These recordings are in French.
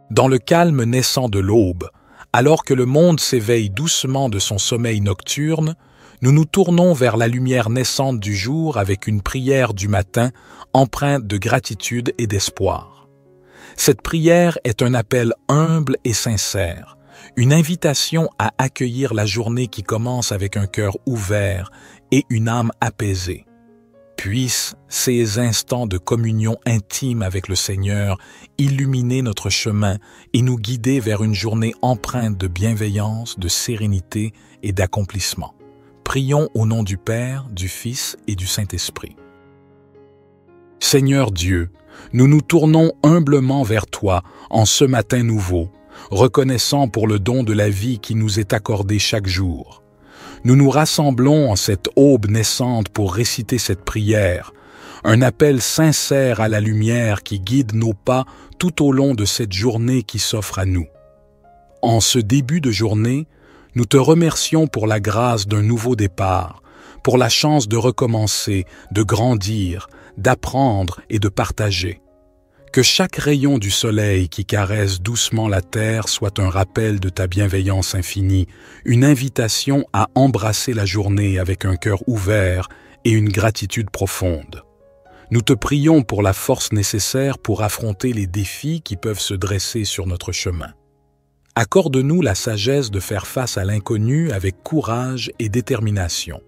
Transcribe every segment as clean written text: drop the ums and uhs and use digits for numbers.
Dans le calme naissant de l'aube, alors que le monde s'éveille doucement de son sommeil nocturne, nous nous tournons vers la lumière naissante du jour avec une prière du matin empreinte de gratitude et d'espoir. Cette prière est un appel humble et sincère, une invitation à accueillir la journée qui commence avec un cœur ouvert et une âme apaisée. Puissent ces instants de communion intime avec le Seigneur illuminer notre chemin et nous guider vers une journée empreinte de bienveillance, de sérénité et d'accomplissement. Prions au nom du Père, du Fils et du Saint-Esprit. Seigneur Dieu, nous nous tournons humblement vers toi en ce matin nouveau, reconnaissant pour le don de la vie qui nous est accordé chaque jour. Nous nous rassemblons en cette aube naissante pour réciter cette prière, un appel sincère à la lumière qui guide nos pas tout au long de cette journée qui s'offre à nous. En ce début de journée, nous te remercions pour la grâce d'un nouveau départ, pour la chance de recommencer, de grandir, d'apprendre et de partager. Que chaque rayon du soleil qui caresse doucement la terre soit un rappel de ta bienveillance infinie, une invitation à embrasser la journée avec un cœur ouvert et une gratitude profonde. Nous te prions pour la force nécessaire pour affronter les défis qui peuvent se dresser sur notre chemin. Accorde-nous la sagesse de faire face à l'inconnu avec courage et détermination.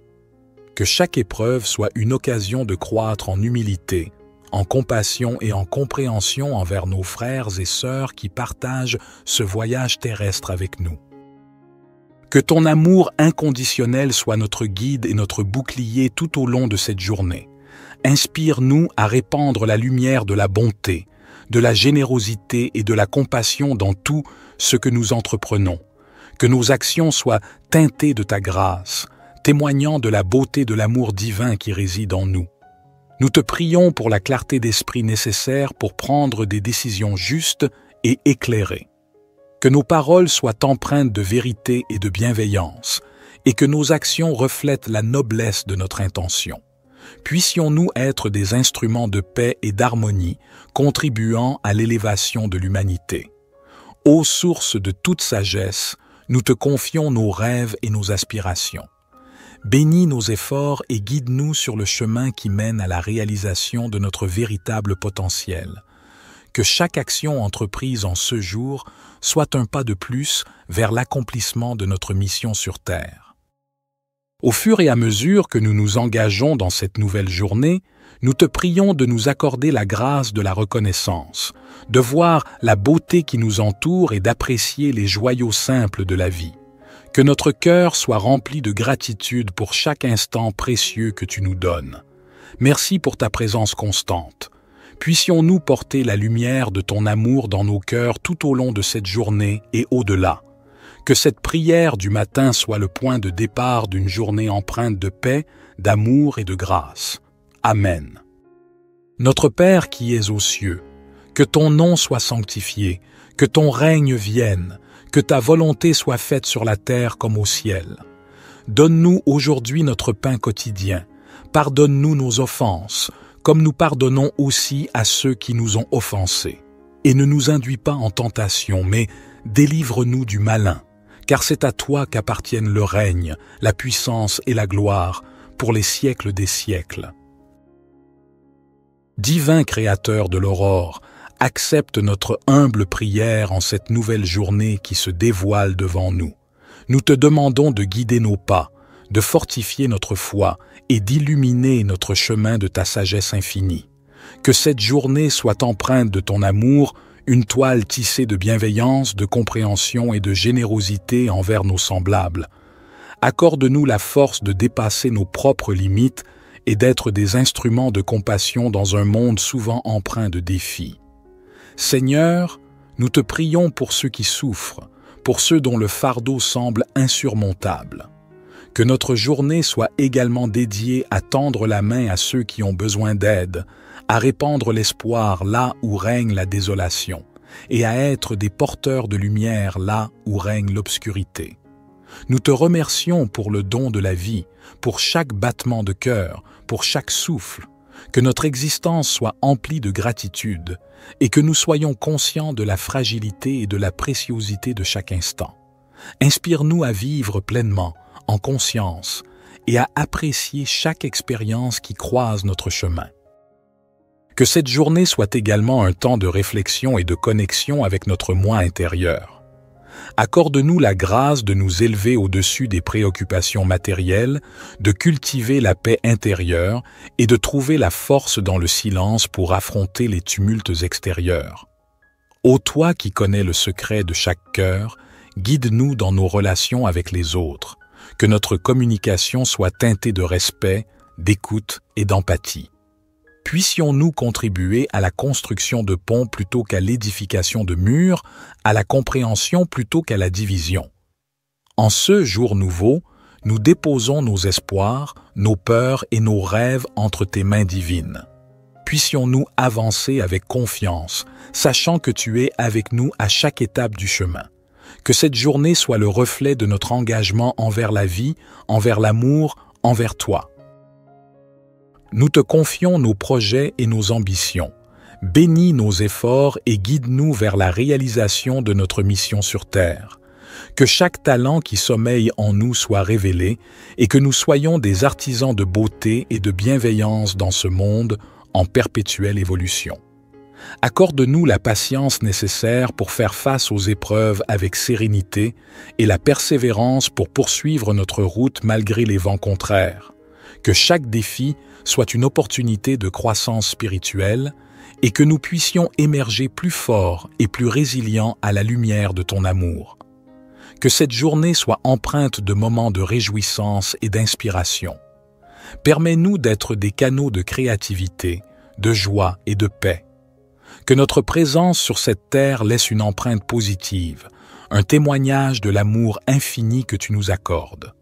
Que chaque épreuve soit une occasion de croître en humilité, en compassion et en compréhension envers nos frères et sœurs qui partagent ce voyage terrestre avec nous. Que ton amour inconditionnel soit notre guide et notre bouclier tout au long de cette journée. Inspire-nous à répandre la lumière de la bonté, de la générosité et de la compassion dans tout ce que nous entreprenons. Que nos actions soient teintées de ta grâce, témoignant de la beauté de l'amour divin qui réside en nous. Nous te prions pour la clarté d'esprit nécessaire pour prendre des décisions justes et éclairées. Que nos paroles soient empreintes de vérité et de bienveillance, et que nos actions reflètent la noblesse de notre intention. Puissions-nous être des instruments de paix et d'harmonie, contribuant à l'élévation de l'humanité. Ô source de toute sagesse, nous te confions nos rêves et nos aspirations. Bénis nos efforts et guide-nous sur le chemin qui mène à la réalisation de notre véritable potentiel. Que chaque action entreprise en ce jour soit un pas de plus vers l'accomplissement de notre mission sur Terre. Au fur et à mesure que nous nous engageons dans cette nouvelle journée, nous te prions de nous accorder la grâce de la reconnaissance, de voir la beauté qui nous entoure et d'apprécier les joyaux simples de la vie. Que notre cœur soit rempli de gratitude pour chaque instant précieux que tu nous donnes. Merci pour ta présence constante. Puissions-nous porter la lumière de ton amour dans nos cœurs tout au long de cette journée et au-delà. Que cette prière du matin soit le point de départ d'une journée empreinte de paix, d'amour et de grâce. Amen. Notre Père qui es aux cieux, que ton nom soit sanctifié, que ton règne vienne, que ta volonté soit faite sur la terre comme au ciel. Donne-nous aujourd'hui notre pain quotidien. Pardonne-nous nos offenses, comme nous pardonnons aussi à ceux qui nous ont offensés. Et ne nous induis pas en tentation, mais délivre-nous du malin, car c'est à toi qu'appartiennent le règne, la puissance et la gloire, pour les siècles des siècles. Divin Créateur de l'aurore, accepte notre humble prière en cette nouvelle journée qui se dévoile devant nous. Nous te demandons de guider nos pas, de fortifier notre foi et d'illuminer notre chemin de ta sagesse infinie. Que cette journée soit empreinte de ton amour, une toile tissée de bienveillance, de compréhension et de générosité envers nos semblables. Accorde-nous la force de dépasser nos propres limites et d'être des instruments de compassion dans un monde souvent empreint de défis. Seigneur, nous te prions pour ceux qui souffrent, pour ceux dont le fardeau semble insurmontable. Que notre journée soit également dédiée à tendre la main à ceux qui ont besoin d'aide, à répandre l'espoir là où règne la désolation, et à être des porteurs de lumière là où règne l'obscurité. Nous te remercions pour le don de la vie, pour chaque battement de cœur, pour chaque souffle. Que notre existence soit emplie de gratitude et que nous soyons conscients de la fragilité et de la préciosité de chaque instant. Inspire-nous à vivre pleinement, en conscience, et à apprécier chaque expérience qui croise notre chemin. Que cette journée soit également un temps de réflexion et de connexion avec notre moi intérieur. Accorde-nous la grâce de nous élever au-dessus des préoccupations matérielles, de cultiver la paix intérieure et de trouver la force dans le silence pour affronter les tumultes extérieurs. Ô toi qui connais le secret de chaque cœur, guide-nous dans nos relations avec les autres, que notre communication soit teintée de respect, d'écoute et d'empathie. Puissions-nous contribuer à la construction de ponts plutôt qu'à l'édification de murs, à la compréhension plutôt qu'à la division. En ce jour nouveau, nous déposons nos espoirs, nos peurs et nos rêves entre tes mains divines. Puissions-nous avancer avec confiance, sachant que tu es avec nous à chaque étape du chemin. Que cette journée soit le reflet de notre engagement envers la vie, envers l'amour, envers toi. Nous te confions nos projets et nos ambitions. Bénis nos efforts et guide-nous vers la réalisation de notre mission sur Terre. Que chaque talent qui sommeille en nous soit révélé et que nous soyons des artisans de beauté et de bienveillance dans ce monde en perpétuelle évolution. Accorde-nous la patience nécessaire pour faire face aux épreuves avec sérénité et la persévérance pour poursuivre notre route malgré les vents contraires. Que chaque défi soit une opportunité de croissance spirituelle et que nous puissions émerger plus forts et plus résilients à la lumière de ton amour. Que cette journée soit empreinte de moments de réjouissance et d'inspiration. Permets-nous d'être des canaux de créativité, de joie et de paix. Que notre présence sur cette terre laisse une empreinte positive, un témoignage de l'amour infini que tu nous accordes.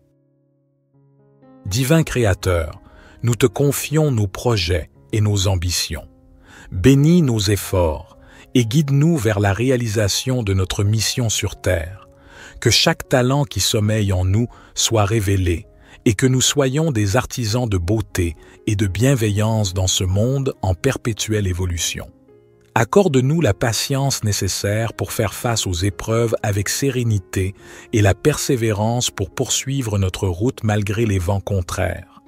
Divin Créateur, nous te confions nos projets et nos ambitions. Bénis nos efforts et guide-nous vers la réalisation de notre mission sur Terre. Que chaque talent qui sommeille en nous soit révélé et que nous soyons des artisans de beauté et de bienveillance dans ce monde en perpétuelle évolution. Accorde-nous la patience nécessaire pour faire face aux épreuves avec sérénité et la persévérance pour poursuivre notre route malgré les vents contraires.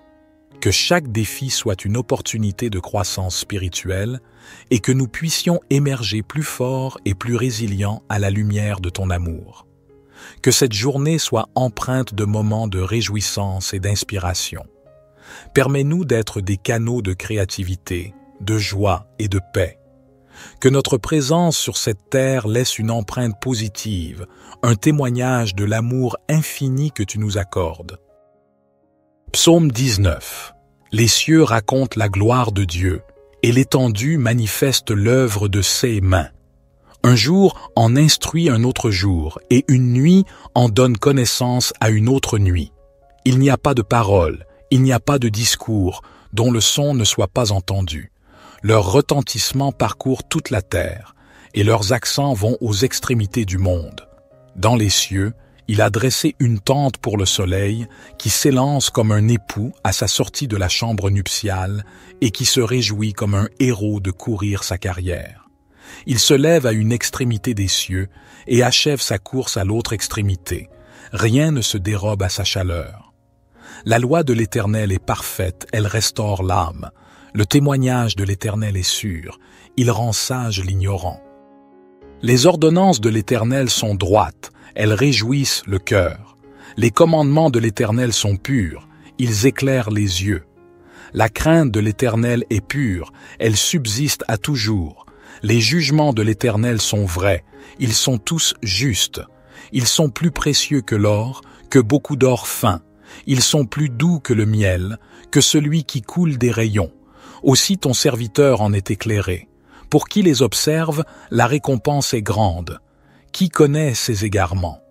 Que chaque défi soit une opportunité de croissance spirituelle et que nous puissions émerger plus forts et plus résilients à la lumière de ton amour. Que cette journée soit empreinte de moments de réjouissance et d'inspiration. Permets-nous d'être des canaux de créativité, de joie et de paix. Que notre présence sur cette terre laisse une empreinte positive, un témoignage de l'amour infini que tu nous accordes. Psaume 19. Les cieux racontent la gloire de Dieu, et l'étendue manifeste l'œuvre de ses mains. Un jour en instruit un autre jour, et une nuit en donne connaissance à une autre nuit. Il n'y a pas de parole, il n'y a pas de discours, dont le son ne soit pas entendu. Leur retentissement parcourt toute la terre, et leurs accents vont aux extrémités du monde. Dans les cieux, il a dressé une tente pour le soleil, qui s'élance comme un époux à sa sortie de la chambre nuptiale, et qui se réjouit comme un héros de courir sa carrière. Il se lève à une extrémité des cieux, et achève sa course à l'autre extrémité. Rien ne se dérobe à sa chaleur. La loi de l'Éternel est parfaite, elle restaure l'âme. Le témoignage de l'Éternel est sûr, il rend sage l'ignorant. Les ordonnances de l'Éternel sont droites, elles réjouissent le cœur. Les commandements de l'Éternel sont purs, ils éclairent les yeux. La crainte de l'Éternel est pure, elle subsiste à toujours. Les jugements de l'Éternel sont vrais, ils sont tous justes. Ils sont plus précieux que l'or, que beaucoup d'or fin. Ils sont plus doux que le miel, que celui qui coule des rayons. Aussi ton serviteur en est éclairé. Pour qui les observe, la récompense est grande. Qui connaît ses égarements?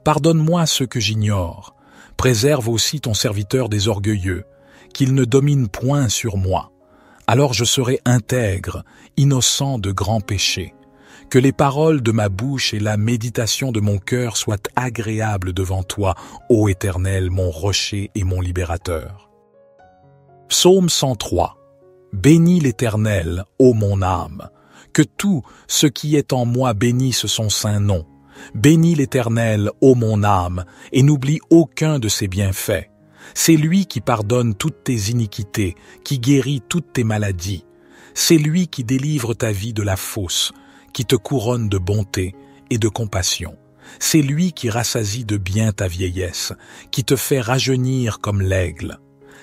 Pardonne-moi ce que j'ignore. Préserve aussi ton serviteur des orgueilleux, qu'il ne domine point sur moi. Alors je serai intègre, innocent de grands péchés. Que les paroles de ma bouche et la méditation de mon cœur soient agréables devant toi, ô Éternel, mon rocher et mon libérateur. Psaume 103. Bénis l'Éternel, ô mon âme. Que tout ce qui est en moi bénisse son saint nom. Bénis l'Éternel, ô mon âme, et n'oublie aucun de ses bienfaits. C'est lui qui pardonne toutes tes iniquités, qui guérit toutes tes maladies. C'est lui qui délivre ta vie de la fosse, qui te couronne de bonté et de compassion. C'est lui qui rassasie de bien ta vieillesse, qui te fait rajeunir comme l'aigle.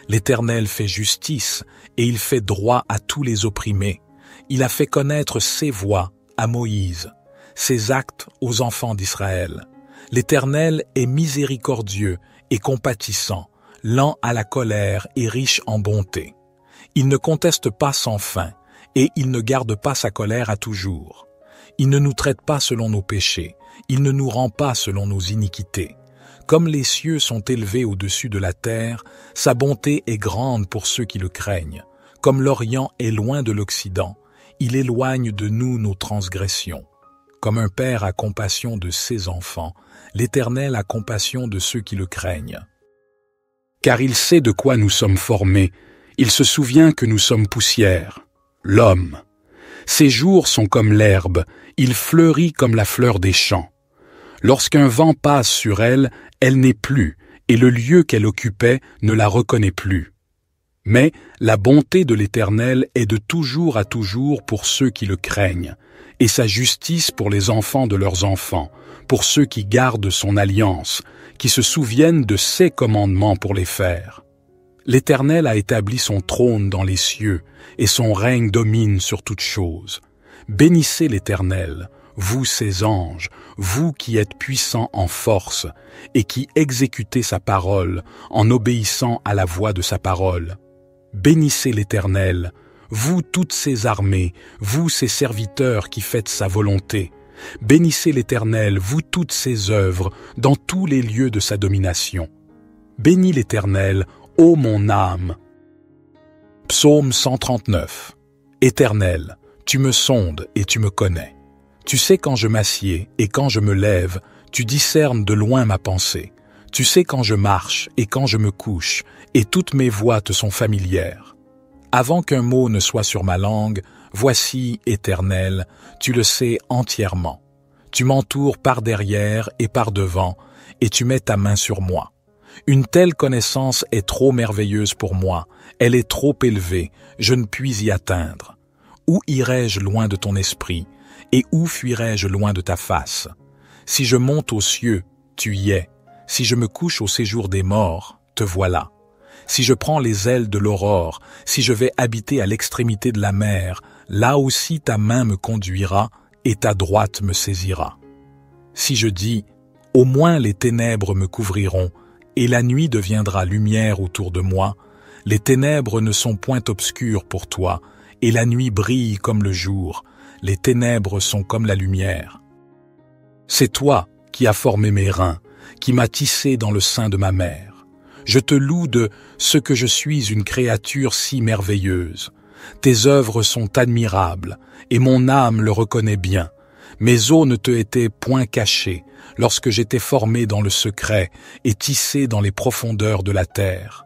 L'Éternel fait justice, et il fait droit à tous les opprimés. Il a fait connaître ses voies à Moïse, ses actes aux enfants d'Israël. L'Éternel est miséricordieux et compatissant, lent à la colère et riche en bonté. Il ne conteste pas sans fin, et il ne garde pas sa colère à toujours. Il ne nous traite pas selon nos péchés, il ne nous rend pas selon nos iniquités. Comme les cieux sont élevés au-dessus de la terre, sa bonté est grande pour ceux qui le craignent. Comme l'Orient est loin de l'Occident, il éloigne de nous nos transgressions. Comme un père a compassion de ses enfants, l'Éternel a compassion de ceux qui le craignent. Car il sait de quoi nous sommes formés, il se souvient que nous sommes poussière. L'homme. Ses jours sont comme l'herbe, il fleurit comme la fleur des champs. Lorsqu'un vent passe sur elle, elle n'est plus, et le lieu qu'elle occupait ne la reconnaît plus. Mais la bonté de l'Éternel est de toujours à toujours pour ceux qui le craignent, et sa justice pour les enfants de leurs enfants, pour ceux qui gardent son alliance, qui se souviennent de ses commandements pour les faire. L'Éternel a établi son trône dans les cieux, et son règne domine sur toutes choses. Bénissez l'Éternel, vous ses anges, vous qui êtes puissants en force, et qui exécutez sa parole en obéissant à la voix de sa parole. Bénissez l'Éternel, vous toutes ses armées, vous ses serviteurs qui faites sa volonté. Bénissez l'Éternel, vous toutes ses œuvres, dans tous les lieux de sa domination. Bénis l'Éternel, ô mon âme. Psaume 139. Éternel, tu me sondes et tu me connais. Tu sais quand je m'assieds et quand je me lève, tu discernes de loin ma pensée. Tu sais quand je marche et quand je me couche, et toutes mes voies te sont familières. Avant qu'un mot ne soit sur ma langue, voici, Éternel, tu le sais entièrement. Tu m'entoures par derrière et par devant, et tu mets ta main sur moi. Une telle connaissance est trop merveilleuse pour moi, elle est trop élevée, je ne puis y atteindre. Où irai-je loin de ton esprit, et où fuirai-je loin de ta face? Si je monte aux cieux, tu y es. Si je me couche au séjour des morts, te voilà. Si je prends les ailes de l'aurore, si je vais habiter à l'extrémité de la mer, là aussi ta main me conduira et ta droite me saisira. Si je dis, au moins les ténèbres me couvriront, et la nuit deviendra lumière autour de moi, les ténèbres ne sont point obscures pour toi, et la nuit brille comme le jour, les ténèbres sont comme la lumière. C'est toi qui as formé mes reins, qui m'as tissé dans le sein de ma mère. Je te loue de ce que je suis une créature si merveilleuse. Tes œuvres sont admirables, et mon âme le reconnaît bien. Mes os ne te étaient point cachés, lorsque j'étais formé dans le secret et tissé dans les profondeurs de la terre.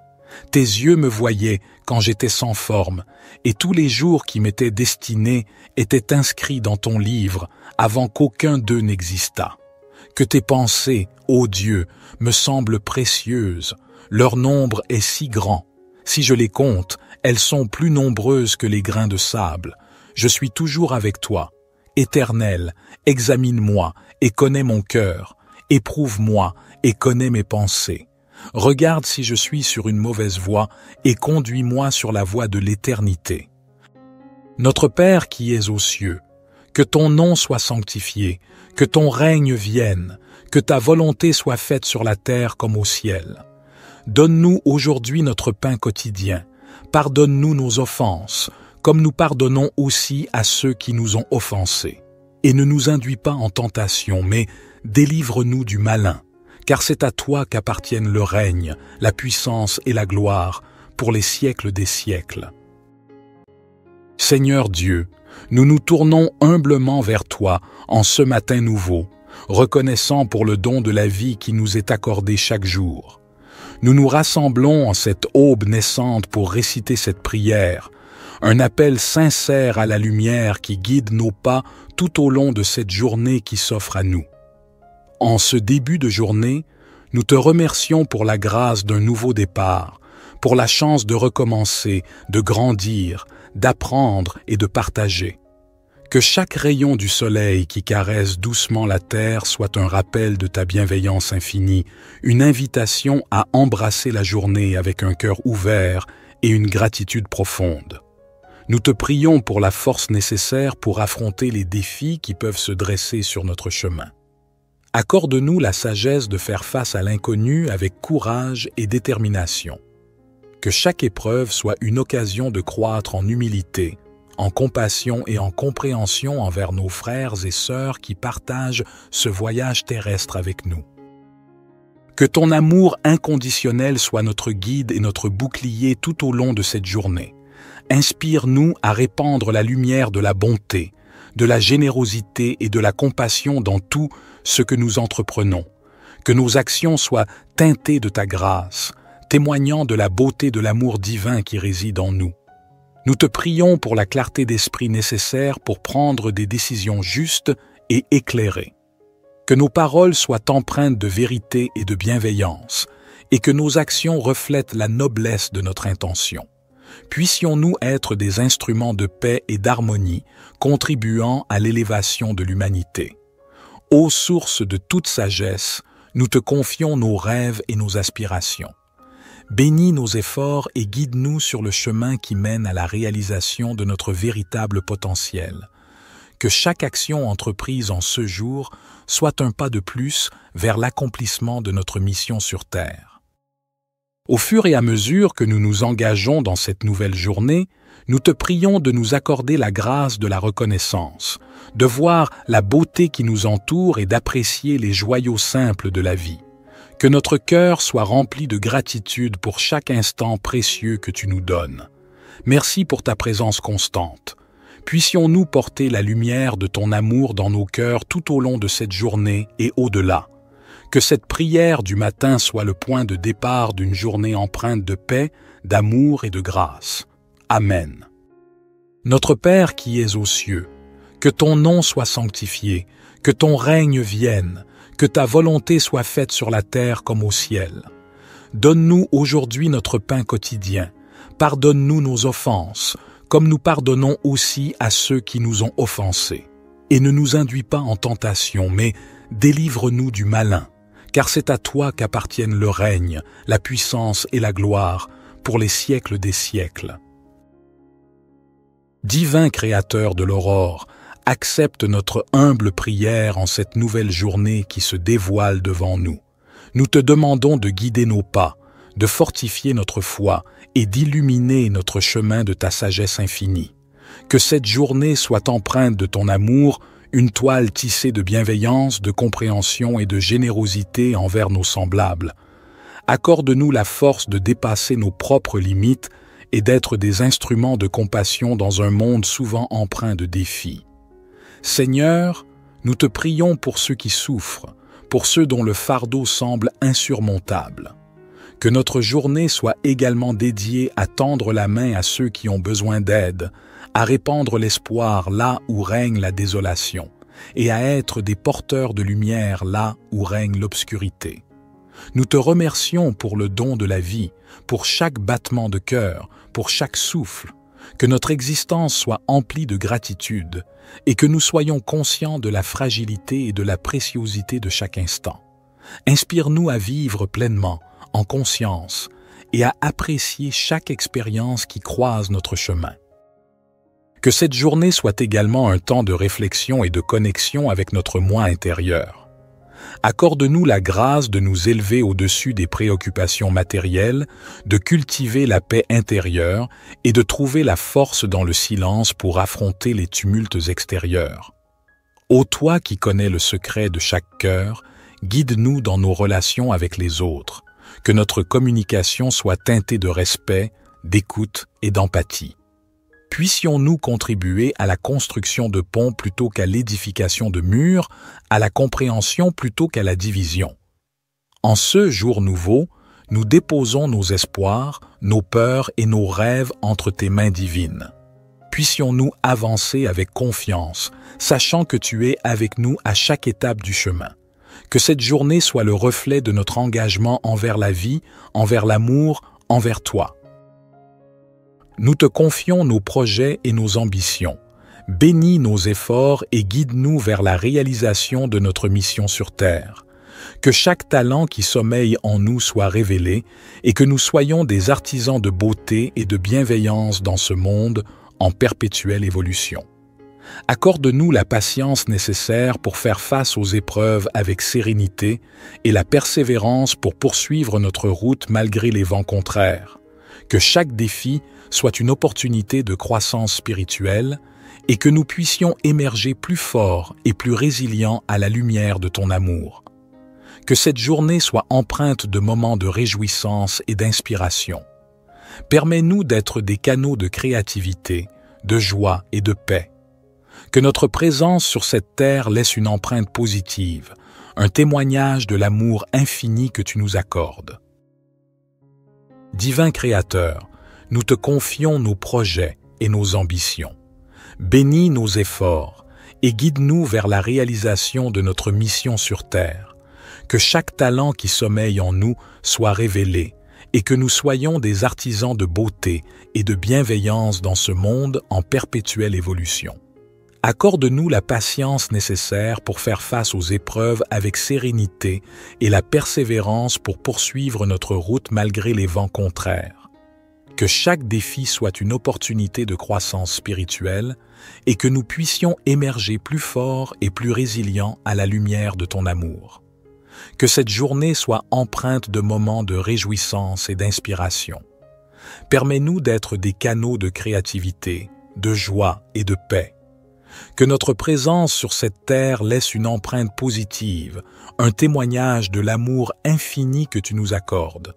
Tes yeux me voyaient quand j'étais sans forme, et tous les jours qui m'étaient destinés étaient inscrits dans ton livre avant qu'aucun d'eux n'existât. Que tes pensées, ô Dieu, me semblent précieuses, leur nombre est si grand. Si je les compte, elles sont plus nombreuses que les grains de sable. Je suis toujours avec toi. Éternel, examine-moi et connais mon cœur. Éprouve-moi et connais mes pensées. Regarde si je suis sur une mauvaise voie et conduis-moi sur la voie de l'éternité. Notre Père qui es aux cieux, que ton nom soit sanctifié, que ton règne vienne, que ta volonté soit faite sur la terre comme au ciel. Donne-nous aujourd'hui notre pain quotidien. Pardonne-nous nos offenses, comme nous pardonnons aussi à ceux qui nous ont offensés. Et ne nous induis pas en tentation, mais délivre-nous du malin, car c'est à toi qu'appartiennent le règne, la puissance et la gloire, pour les siècles des siècles. Seigneur Dieu, nous nous tournons humblement vers toi en ce matin nouveau, reconnaissant pour le don de la vie qui nous est accordé chaque jour. Nous nous rassemblons en cette aube naissante pour réciter cette prière, un appel sincère à la lumière qui guide nos pas tout au long de cette journée qui s'offre à nous. En ce début de journée, nous te remercions pour la grâce d'un nouveau départ, pour la chance de recommencer, de grandir, d'apprendre et de partager. Que chaque rayon du soleil qui caresse doucement la terre soit un rappel de ta bienveillance infinie, une invitation à embrasser la journée avec un cœur ouvert et une gratitude profonde. Nous te prions pour la force nécessaire pour affronter les défis qui peuvent se dresser sur notre chemin. Accorde-nous la sagesse de faire face à l'inconnu avec courage et détermination. Que chaque épreuve soit une occasion de croître en humilité, en compassion et en compréhension envers nos frères et sœurs qui partagent ce voyage terrestre avec nous. Que ton amour inconditionnel soit notre guide et notre bouclier tout au long de cette journée. Inspire-nous à répandre la lumière de la bonté, de la générosité et de la compassion dans tout ce que nous entreprenons. Que nos actions soient teintées de ta grâce, témoignant de la beauté de l'amour divin qui réside en nous. Nous te prions pour la clarté d'esprit nécessaire pour prendre des décisions justes et éclairées. Que nos paroles soient empreintes de vérité et de bienveillance, et que nos actions reflètent la noblesse de notre intention. Puissions-nous être des instruments de paix et d'harmonie, contribuant à l'élévation de l'humanité. Ô source de toute sagesse, nous te confions nos rêves et nos aspirations. Bénis nos efforts et guide-nous sur le chemin qui mène à la réalisation de notre véritable potentiel. Que chaque action entreprise en ce jour soit un pas de plus vers l'accomplissement de notre mission sur Terre. Au fur et à mesure que nous nous engageons dans cette nouvelle journée, nous te prions de nous accorder la grâce de la reconnaissance, de voir la beauté qui nous entoure et d'apprécier les joyaux simples de la vie. Que notre cœur soit rempli de gratitude pour chaque instant précieux que tu nous donnes. Merci pour ta présence constante. Puissions-nous porter la lumière de ton amour dans nos cœurs tout au long de cette journée et au-delà. Que cette prière du matin soit le point de départ d'une journée empreinte de paix, d'amour et de grâce. Amen. Notre Père qui es aux cieux, que ton nom soit sanctifié, que ton règne vienne, que ta volonté soit faite sur la terre comme au ciel. Donne-nous aujourd'hui notre pain quotidien. Pardonne-nous nos offenses, comme nous pardonnons aussi à ceux qui nous ont offensés. Et ne nous induis pas en tentation, mais délivre-nous du malin, car c'est à toi qu'appartiennent le règne, la puissance et la gloire, pour les siècles des siècles. Divin Créateur de l'aurore, accepte notre humble prière en cette nouvelle journée qui se dévoile devant nous. Nous te demandons de guider nos pas, de fortifier notre foi et d'illuminer notre chemin de ta sagesse infinie. Que cette journée soit empreinte de ton amour, une toile tissée de bienveillance, de compréhension et de générosité envers nos semblables. Accorde-nous la force de dépasser nos propres limites et d'être des instruments de compassion dans un monde souvent empreint de défis. Seigneur, nous te prions pour ceux qui souffrent, pour ceux dont le fardeau semble insurmontable. Que notre journée soit également dédiée à tendre la main à ceux qui ont besoin d'aide, à répandre l'espoir là où règne la désolation, et à être des porteurs de lumière là où règne l'obscurité. Nous te remercions pour le don de la vie, pour chaque battement de cœur, pour chaque souffle. Que notre existence soit emplie de gratitude et que nous soyons conscients de la fragilité et de la préciosité de chaque instant. Inspire-nous à vivre pleinement, en conscience, et à apprécier chaque expérience qui croise notre chemin. Que cette journée soit également un temps de réflexion et de connexion avec notre moi intérieur. Accorde-nous la grâce de nous élever au-dessus des préoccupations matérielles, de cultiver la paix intérieure et de trouver la force dans le silence pour affronter les tumultes extérieurs. Ô toi qui connais le secret de chaque cœur, guide-nous dans nos relations avec les autres, que notre communication soit teintée de respect, d'écoute et d'empathie. Puissions-nous contribuer à la construction de ponts plutôt qu'à l'édification de murs, à la compréhension plutôt qu'à la division. En ce jour nouveau, nous déposons nos espoirs, nos peurs et nos rêves entre tes mains divines. puissions-nous avancer avec confiance, sachant que tu es avec nous à chaque étape du chemin. Que cette journée soit le reflet de notre engagement envers la vie, envers l'amour, envers toi. Nous te confions nos projets et nos ambitions. Bénis nos efforts et guide-nous vers la réalisation de notre mission sur Terre. Que chaque talent qui sommeille en nous soit révélé et que nous soyons des artisans de beauté et de bienveillance dans ce monde en perpétuelle évolution. Accorde-nous la patience nécessaire pour faire face aux épreuves avec sérénité et la persévérance pour poursuivre notre route malgré les vents contraires. Que chaque défi soit une opportunité de croissance spirituelle et que nous puissions émerger plus forts et plus résilients à la lumière de ton amour. Que cette journée soit empreinte de moments de réjouissance et d'inspiration. Permets-nous d'être des canaux de créativité, de joie et de paix. Que notre présence sur cette terre laisse une empreinte positive, un témoignage de l'amour infini que tu nous accordes. Divin Créateur, nous te confions nos projets et nos ambitions. Bénis nos efforts et guide-nous vers la réalisation de notre mission sur Terre. Que chaque talent qui sommeille en nous soit révélé et que nous soyons des artisans de beauté et de bienveillance dans ce monde en perpétuelle évolution. Accorde-nous la patience nécessaire pour faire face aux épreuves avec sérénité et la persévérance pour poursuivre notre route malgré les vents contraires. Que chaque défi soit une opportunité de croissance spirituelle et que nous puissions émerger plus forts et plus résilients à la lumière de ton amour. Que cette journée soit empreinte de moments de réjouissance et d'inspiration. Permets-nous d'être des canaux de créativité, de joie et de paix. Que notre présence sur cette terre laisse une empreinte positive, un témoignage de l'amour infini que tu nous accordes.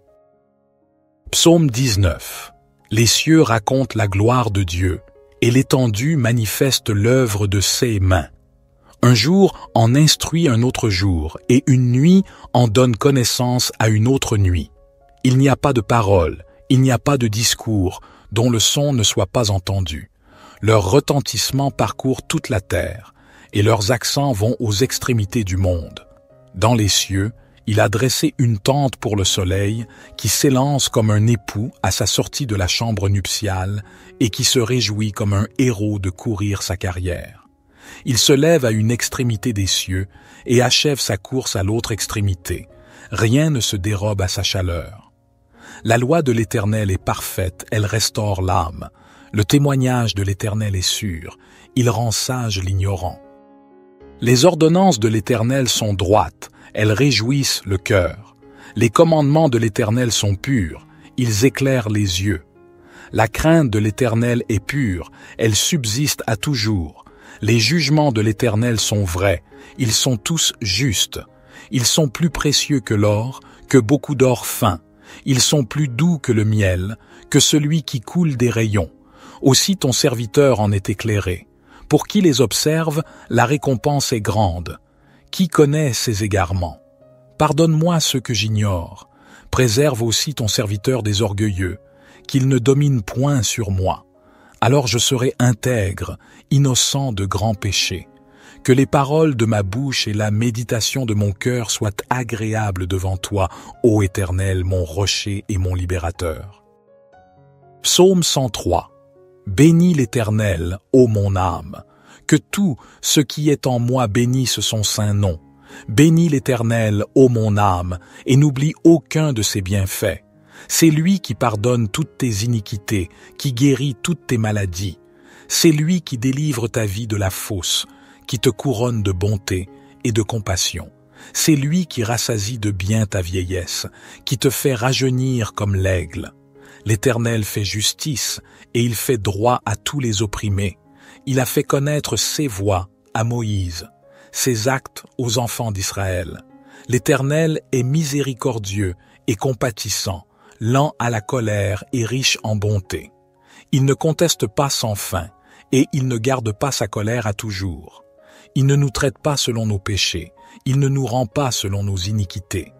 Psaume 19. Les cieux racontent la gloire de Dieu, et l'étendue manifeste l'œuvre de ses mains. Un jour en instruit un autre jour, et une nuit en donne connaissance à une autre nuit. Il n'y a pas de parole, il n'y a pas de discours, dont le son ne soit pas entendu. Leur retentissement parcourt toute la terre, et leurs accents vont aux extrémités du monde. Dans les cieux, il a dressé une tente pour le soleil, qui s'élance comme un époux à sa sortie de la chambre nuptiale, et qui se réjouit comme un héros de courir sa carrière. Il se lève à une extrémité des cieux, et achève sa course à l'autre extrémité. Rien ne se dérobe à sa chaleur. La loi de l'Éternel est parfaite, elle restaure l'âme. Le témoignage de l'Éternel est sûr, il rend sage l'ignorant. Les ordonnances de l'Éternel sont droites, elles réjouissent le cœur. Les commandements de l'Éternel sont purs, ils éclairent les yeux. La crainte de l'Éternel est pure, elle subsiste à toujours. Les jugements de l'Éternel sont vrais, ils sont tous justes. Ils sont plus précieux que l'or, que beaucoup d'or fin. Ils sont plus doux que le miel, que celui qui coule des rayons. Aussi ton serviteur en est éclairé. Pour qui les observe, la récompense est grande. Qui connaît ses égarements? Pardonne-moi ce que j'ignore. Préserve aussi ton serviteur des orgueilleux, qu'il ne domine point sur moi. Alors je serai intègre, innocent de grands péchés. Que les paroles de ma bouche et la méditation de mon cœur soient agréables devant toi, ô Éternel, mon rocher et mon libérateur. Psaume 103. Bénis l'Éternel, ô mon âme. Que tout ce qui est en moi bénisse son saint nom. Bénis l'Éternel, ô mon âme, et n'oublie aucun de ses bienfaits. C'est lui qui pardonne toutes tes iniquités, qui guérit toutes tes maladies. C'est lui qui délivre ta vie de la fosse, qui te couronne de bonté et de compassion. C'est lui qui rassasie de bien ta vieillesse, qui te fait rajeunir comme l'aigle. L'Éternel fait justice et il fait droit à tous les opprimés. Il a fait connaître ses voies à Moïse, ses actes aux enfants d'Israël. L'Éternel est miséricordieux et compatissant, lent à la colère et riche en bonté. Il ne conteste pas sans fin, et il ne garde pas sa colère à toujours. Il ne nous traite pas selon nos péchés, il ne nous rend pas selon nos iniquités.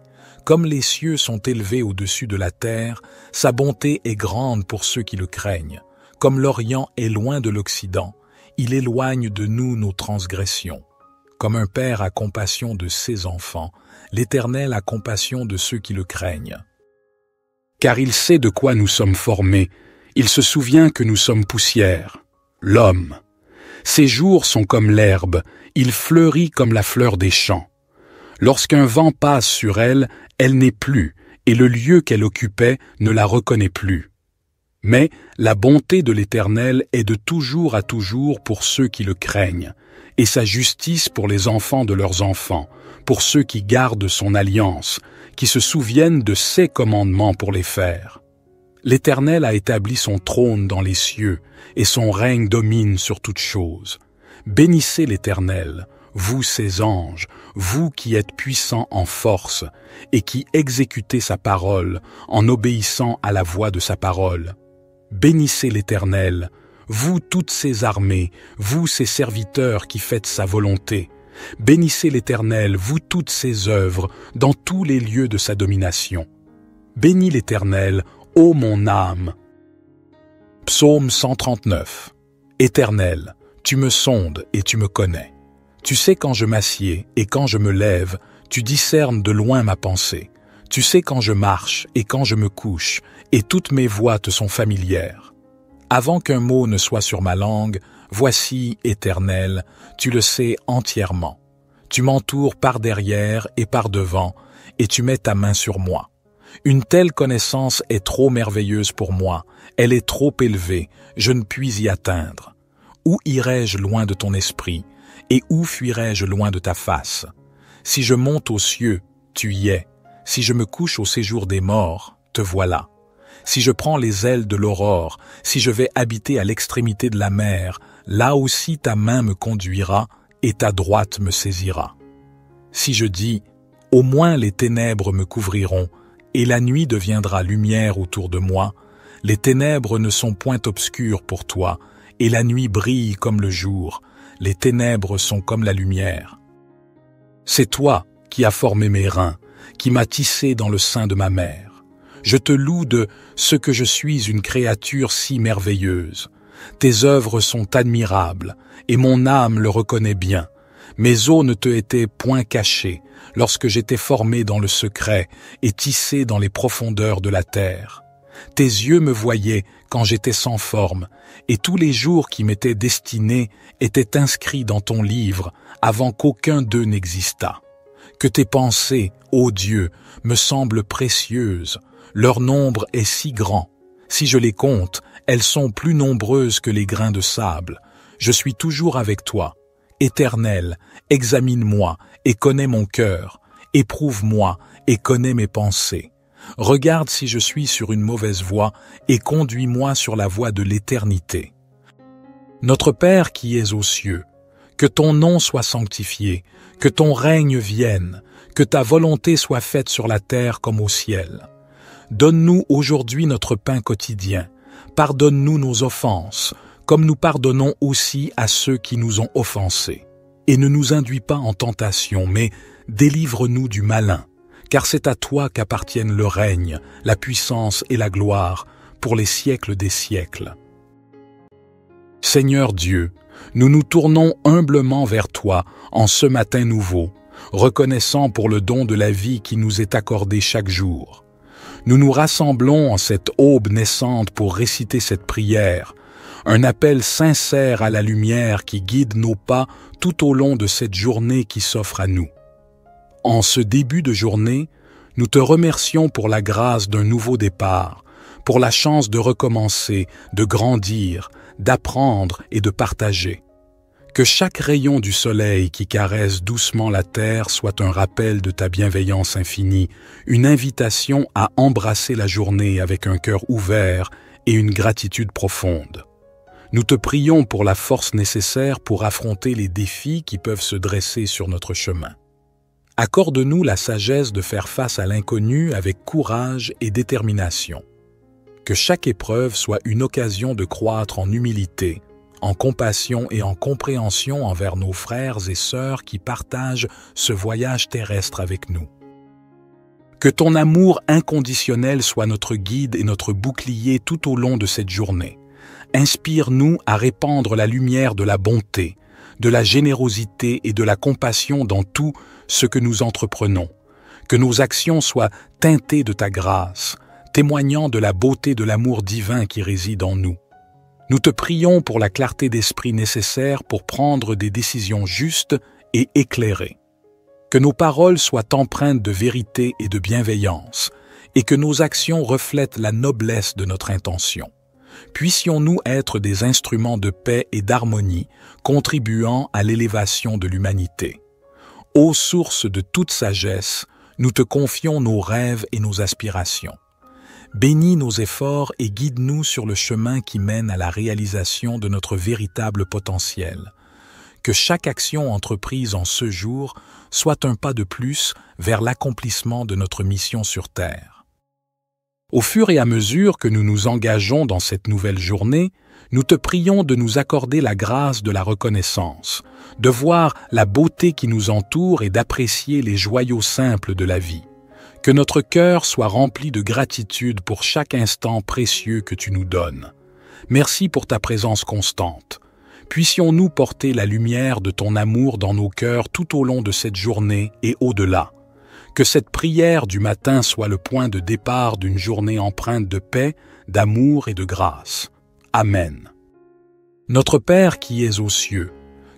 Comme les cieux sont élevés au-dessus de la terre, sa bonté est grande pour ceux qui le craignent. Comme l'Orient est loin de l'Occident, il éloigne de nous nos transgressions. Comme un père a compassion de ses enfants, l'Éternel a compassion de ceux qui le craignent. Car il sait de quoi nous sommes formés, il se souvient que nous sommes poussière. L'homme. Ses jours sont comme l'herbe, il fleurit comme la fleur des champs. Lorsqu'un vent passe sur elle, elle n'est plus, et le lieu qu'elle occupait ne la reconnaît plus. Mais la bonté de l'Éternel est de toujours à toujours pour ceux qui le craignent, et sa justice pour les enfants de leurs enfants, pour ceux qui gardent son alliance, qui se souviennent de ses commandements pour les faire. L'Éternel a établi son trône dans les cieux, et son règne domine sur toutes choses. Bénissez l'Éternel, vous ses anges, vous qui êtes puissants en force, et qui exécutez sa parole en obéissant à la voix de sa parole. Bénissez l'Éternel, vous toutes ses armées, vous ses serviteurs qui faites sa volonté. Bénissez l'Éternel, vous toutes ses œuvres, dans tous les lieux de sa domination. Bénis l'Éternel, ô mon âme. Psaume 139. Éternel, tu me sondes et tu me connais. Tu sais quand je m'assieds et quand je me lève, tu discernes de loin ma pensée. Tu sais quand je marche et quand je me couche, et toutes mes voies te sont familières. Avant qu'un mot ne soit sur ma langue, voici, Éternel, tu le sais entièrement. Tu m'entoures par derrière et par devant, et tu mets ta main sur moi. Une telle connaissance est trop merveilleuse pour moi, elle est trop élevée, je ne puis y atteindre. Où irai-je loin de ton esprit, et où fuirai-je loin de ta face? Si je monte aux cieux, tu y es. Si je me couche au séjour des morts, te voilà. Si je prends les ailes de l'aurore, si je vais habiter à l'extrémité de la mer, là aussi ta main me conduira et ta droite me saisira. Si je dis, au moins les ténèbres me couvriront, et la nuit deviendra lumière autour de moi, les ténèbres ne sont point obscures pour toi, et la nuit brille comme le jour, les ténèbres sont comme la lumière. C'est toi qui as formé mes reins, qui m'as tissé dans le sein de ma mère. Je te loue de ce que je suis une créature si merveilleuse. Tes œuvres sont admirables, et mon âme le reconnaît bien. Mes os ne te étaient point cachés, lorsque j'étais formé dans le secret et tissé dans les profondeurs de la terre. Tes yeux me voyaient quand j'étais sans forme, et tous les jours qui m'étaient destinés étaient inscrits dans ton livre avant qu'aucun d'eux n'existât. Que tes pensées, ô Dieu, me semblent précieuses, leur nombre est si grand. Si je les compte, elles sont plus nombreuses que les grains de sable. Je suis toujours avec toi. Éternel, examine-moi et connais mon cœur. Éprouve-moi et connais mes pensées. Regarde si je suis sur une mauvaise voie et conduis-moi sur la voie de l'éternité. Notre Père qui es aux cieux, que ton nom soit sanctifié, que ton règne vienne, que ta volonté soit faite sur la terre comme au ciel. Donne-nous aujourd'hui notre pain quotidien. Pardonne-nous nos offenses, comme nous pardonnons aussi à ceux qui nous ont offensés. Et ne nous induis pas en tentation, mais délivre-nous du malin, car c'est à toi qu'appartiennent le règne, la puissance et la gloire, pour les siècles des siècles. Seigneur Dieu, nous nous tournons humblement vers toi en ce matin nouveau, reconnaissant pour le don de la vie qui nous est accordé chaque jour. Nous nous rassemblons en cette aube naissante pour réciter cette prière, un appel sincère à la lumière qui guide nos pas tout au long de cette journée qui s'offre à nous. En ce début de journée, nous te remercions pour la grâce d'un nouveau départ, pour la chance de recommencer, de grandir, d'apprendre et de partager. Que chaque rayon du soleil qui caresse doucement la terre soit un rappel de ta bienveillance infinie, une invitation à embrasser la journée avec un cœur ouvert et une gratitude profonde. Nous te prions pour la force nécessaire pour affronter les défis qui peuvent se dresser sur notre chemin. Accorde-nous la sagesse de faire face à l'inconnu avec courage et détermination. Que chaque épreuve soit une occasion de croître en humilité, en compassion et en compréhension envers nos frères et sœurs qui partagent ce voyage terrestre avec nous. Que ton amour inconditionnel soit notre guide et notre bouclier tout au long de cette journée. Inspire-nous à répandre la lumière de la bonté, de la générosité et de la compassion dans tout ce que nous entreprenons. Que nos actions soient teintées de ta grâce, témoignant de la beauté de l'amour divin qui réside en nous. Nous te prions pour la clarté d'esprit nécessaire pour prendre des décisions justes et éclairées. Que nos paroles soient empreintes de vérité et de bienveillance, et que nos actions reflètent la noblesse de notre intention. Puissions-nous être des instruments de paix et d'harmonie, contribuant à l'élévation de l'humanité. Ô source de toute sagesse, nous te confions nos rêves et nos aspirations. Bénis nos efforts et guide-nous sur le chemin qui mène à la réalisation de notre véritable potentiel. Que chaque action entreprise en ce jour soit un pas de plus vers l'accomplissement de notre mission sur Terre. Au fur et à mesure que nous nous engageons dans cette nouvelle journée, nous te prions de nous accorder la grâce de la reconnaissance, de voir la beauté qui nous entoure et d'apprécier les joyaux simples de la vie. Que notre cœur soit rempli de gratitude pour chaque instant précieux que tu nous donnes. Merci pour ta présence constante. Puissions-nous porter la lumière de ton amour dans nos cœurs tout au long de cette journée et au-delà. Que cette prière du matin soit le point de départ d'une journée empreinte de paix, d'amour et de grâce. Amen. Notre Père qui es aux cieux,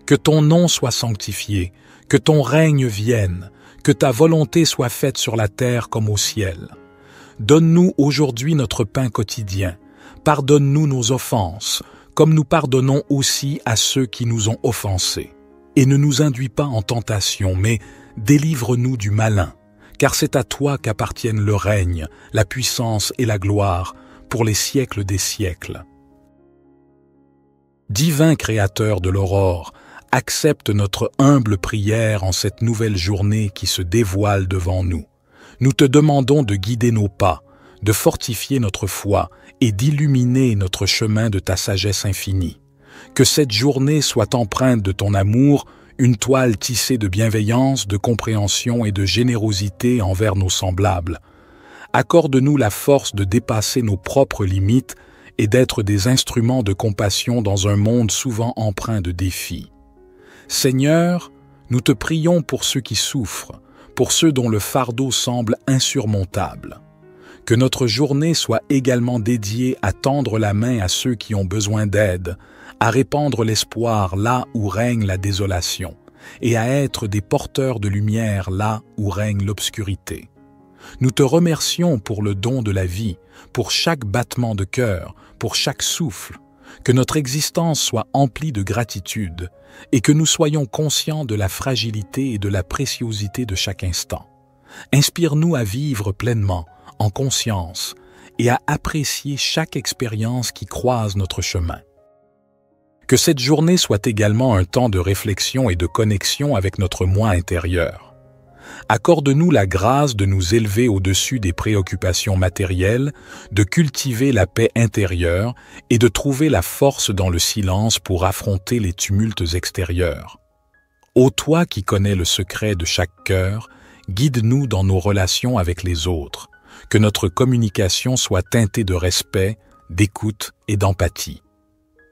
que ton nom soit sanctifié, que ton règne vienne, que ta volonté soit faite sur la terre comme au ciel. Donne-nous aujourd'hui notre pain quotidien. Pardonne-nous nos offenses, comme nous pardonnons aussi à ceux qui nous ont offensés. Et ne nous induis pas en tentation, mais délivre-nous du malin, car c'est à toi qu'appartiennent le règne, la puissance et la gloire, pour les siècles des siècles. Divin Créateur de l'aurore, accepte notre humble prière en cette nouvelle journée qui se dévoile devant nous. Nous te demandons de guider nos pas, de fortifier notre foi et d'illuminer notre chemin de ta sagesse infinie. Que cette journée soit empreinte de ton amour, une toile tissée de bienveillance, de compréhension et de générosité envers nos semblables. Accorde-nous la force de dépasser nos propres limites et d'être des instruments de compassion dans un monde souvent empreint de défis. Seigneur, nous te prions pour ceux qui souffrent, pour ceux dont le fardeau semble insurmontable. Que notre journée soit également dédiée à tendre la main à ceux qui ont besoin d'aide, à répandre l'espoir là où règne la désolation, et à être des porteurs de lumière là où règne l'obscurité. Nous te remercions pour le don de la vie, pour chaque battement de cœur, pour chaque souffle. Que notre existence soit emplie de gratitude et que nous soyons conscients de la fragilité et de la préciosité de chaque instant. Inspire-nous à vivre pleinement, en conscience, et à apprécier chaque expérience qui croise notre chemin. Que cette journée soit également un temps de réflexion et de connexion avec notre moi intérieur. Accorde-nous la grâce de nous élever au-dessus des préoccupations matérielles, de cultiver la paix intérieure et de trouver la force dans le silence pour affronter les tumultes extérieurs. Ô toi qui connais le secret de chaque cœur, guide-nous dans nos relations avec les autres, que notre communication soit teintée de respect, d'écoute et d'empathie.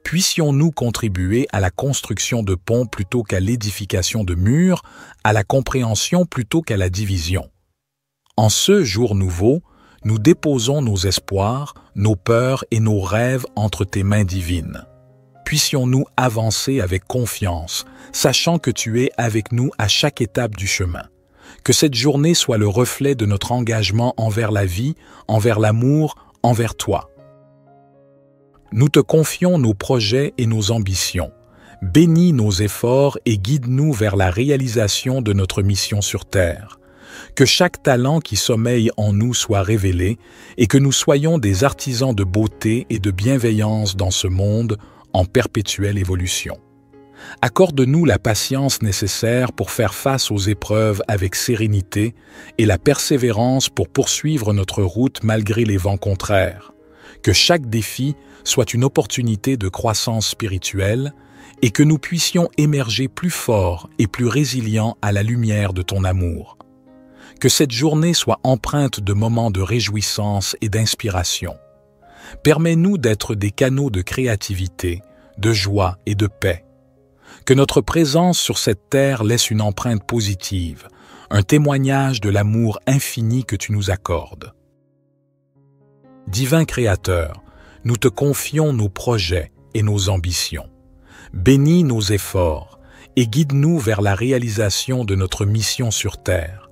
Puissions-nous contribuer à la construction de ponts plutôt qu'à l'édification de murs, à la compréhension plutôt qu'à la division. En ce jour nouveau, nous déposons nos espoirs, nos peurs et nos rêves entre tes mains divines. Puissions-nous avancer avec confiance, sachant que tu es avec nous à chaque étape du chemin. Que cette journée soit le reflet de notre engagement envers la vie, envers l'amour, envers toi. Nous te confions nos projets et nos ambitions. Bénis nos efforts et guide-nous vers la réalisation de notre mission sur Terre. Que chaque talent qui sommeille en nous soit révélé et que nous soyons des artisans de beauté et de bienveillance dans ce monde en perpétuelle évolution. Accorde-nous la patience nécessaire pour faire face aux épreuves avec sérénité et la persévérance pour poursuivre notre route malgré les vents contraires. Que chaque défi soit une opportunité de croissance spirituelle et que nous puissions émerger plus forts et plus résilients à la lumière de ton amour. Que cette journée soit empreinte de moments de réjouissance et d'inspiration. Permets-nous d'être des canaux de créativité, de joie et de paix. Que notre présence sur cette terre laisse une empreinte positive, un témoignage de l'amour infini que tu nous accordes. Divin Créateur, nous te confions nos projets et nos ambitions. Bénis nos efforts et guide-nous vers la réalisation de notre mission sur terre.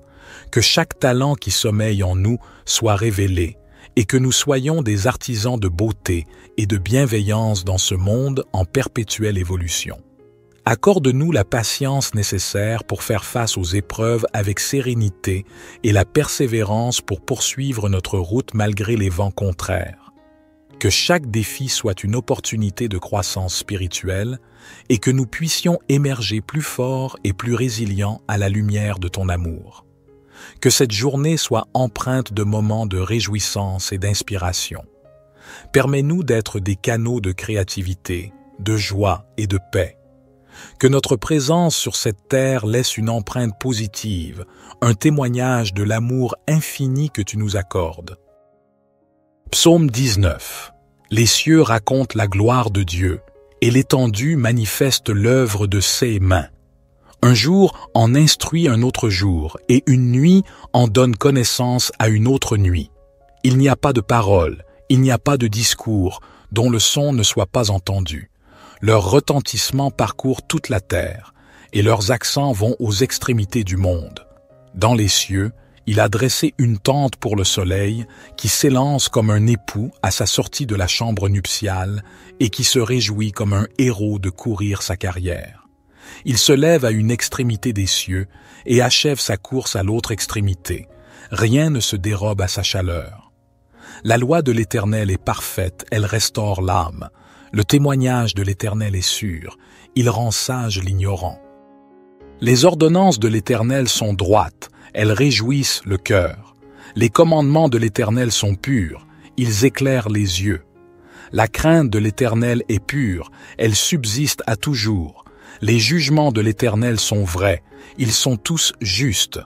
Que chaque talent qui sommeille en nous soit révélé et que nous soyons des artisans de beauté et de bienveillance dans ce monde en perpétuelle évolution. Accorde-nous la patience nécessaire pour faire face aux épreuves avec sérénité et la persévérance pour poursuivre notre route malgré les vents contraires. Que chaque défi soit une opportunité de croissance spirituelle et que nous puissions émerger plus forts et plus résilients à la lumière de ton amour. Que cette journée soit empreinte de moments de réjouissance et d'inspiration. Permets-nous d'être des canaux de créativité, de joie et de paix. Que notre présence sur cette terre laisse une empreinte positive, un témoignage de l'amour infini que tu nous accordes. Psaume 19. Les cieux racontent la gloire de Dieu, et l'étendue manifeste l'œuvre de ses mains. Un jour en instruit un autre jour, et une nuit en donne connaissance à une autre nuit. Il n'y a pas de parole, il n'y a pas de discours, dont le son ne soit pas entendu. Leur retentissement parcourt toute la terre, et leurs accents vont aux extrémités du monde. Dans les cieux, il a dressé une tente pour le soleil, qui s'élance comme un époux à sa sortie de la chambre nuptiale, et qui se réjouit comme un héros de courir sa carrière. Il se lève à une extrémité des cieux, et achève sa course à l'autre extrémité. Rien ne se dérobe à sa chaleur. La loi de l'Éternel est parfaite, elle restaure l'âme. Le témoignage de l'Éternel est sûr, il rend sage l'ignorant. Les ordonnances de l'Éternel sont droites, elles réjouissent le cœur. Les commandements de l'Éternel sont purs, ils éclairent les yeux. La crainte de l'Éternel est pure, elle subsiste à toujours. Les jugements de l'Éternel sont vrais, ils sont tous justes.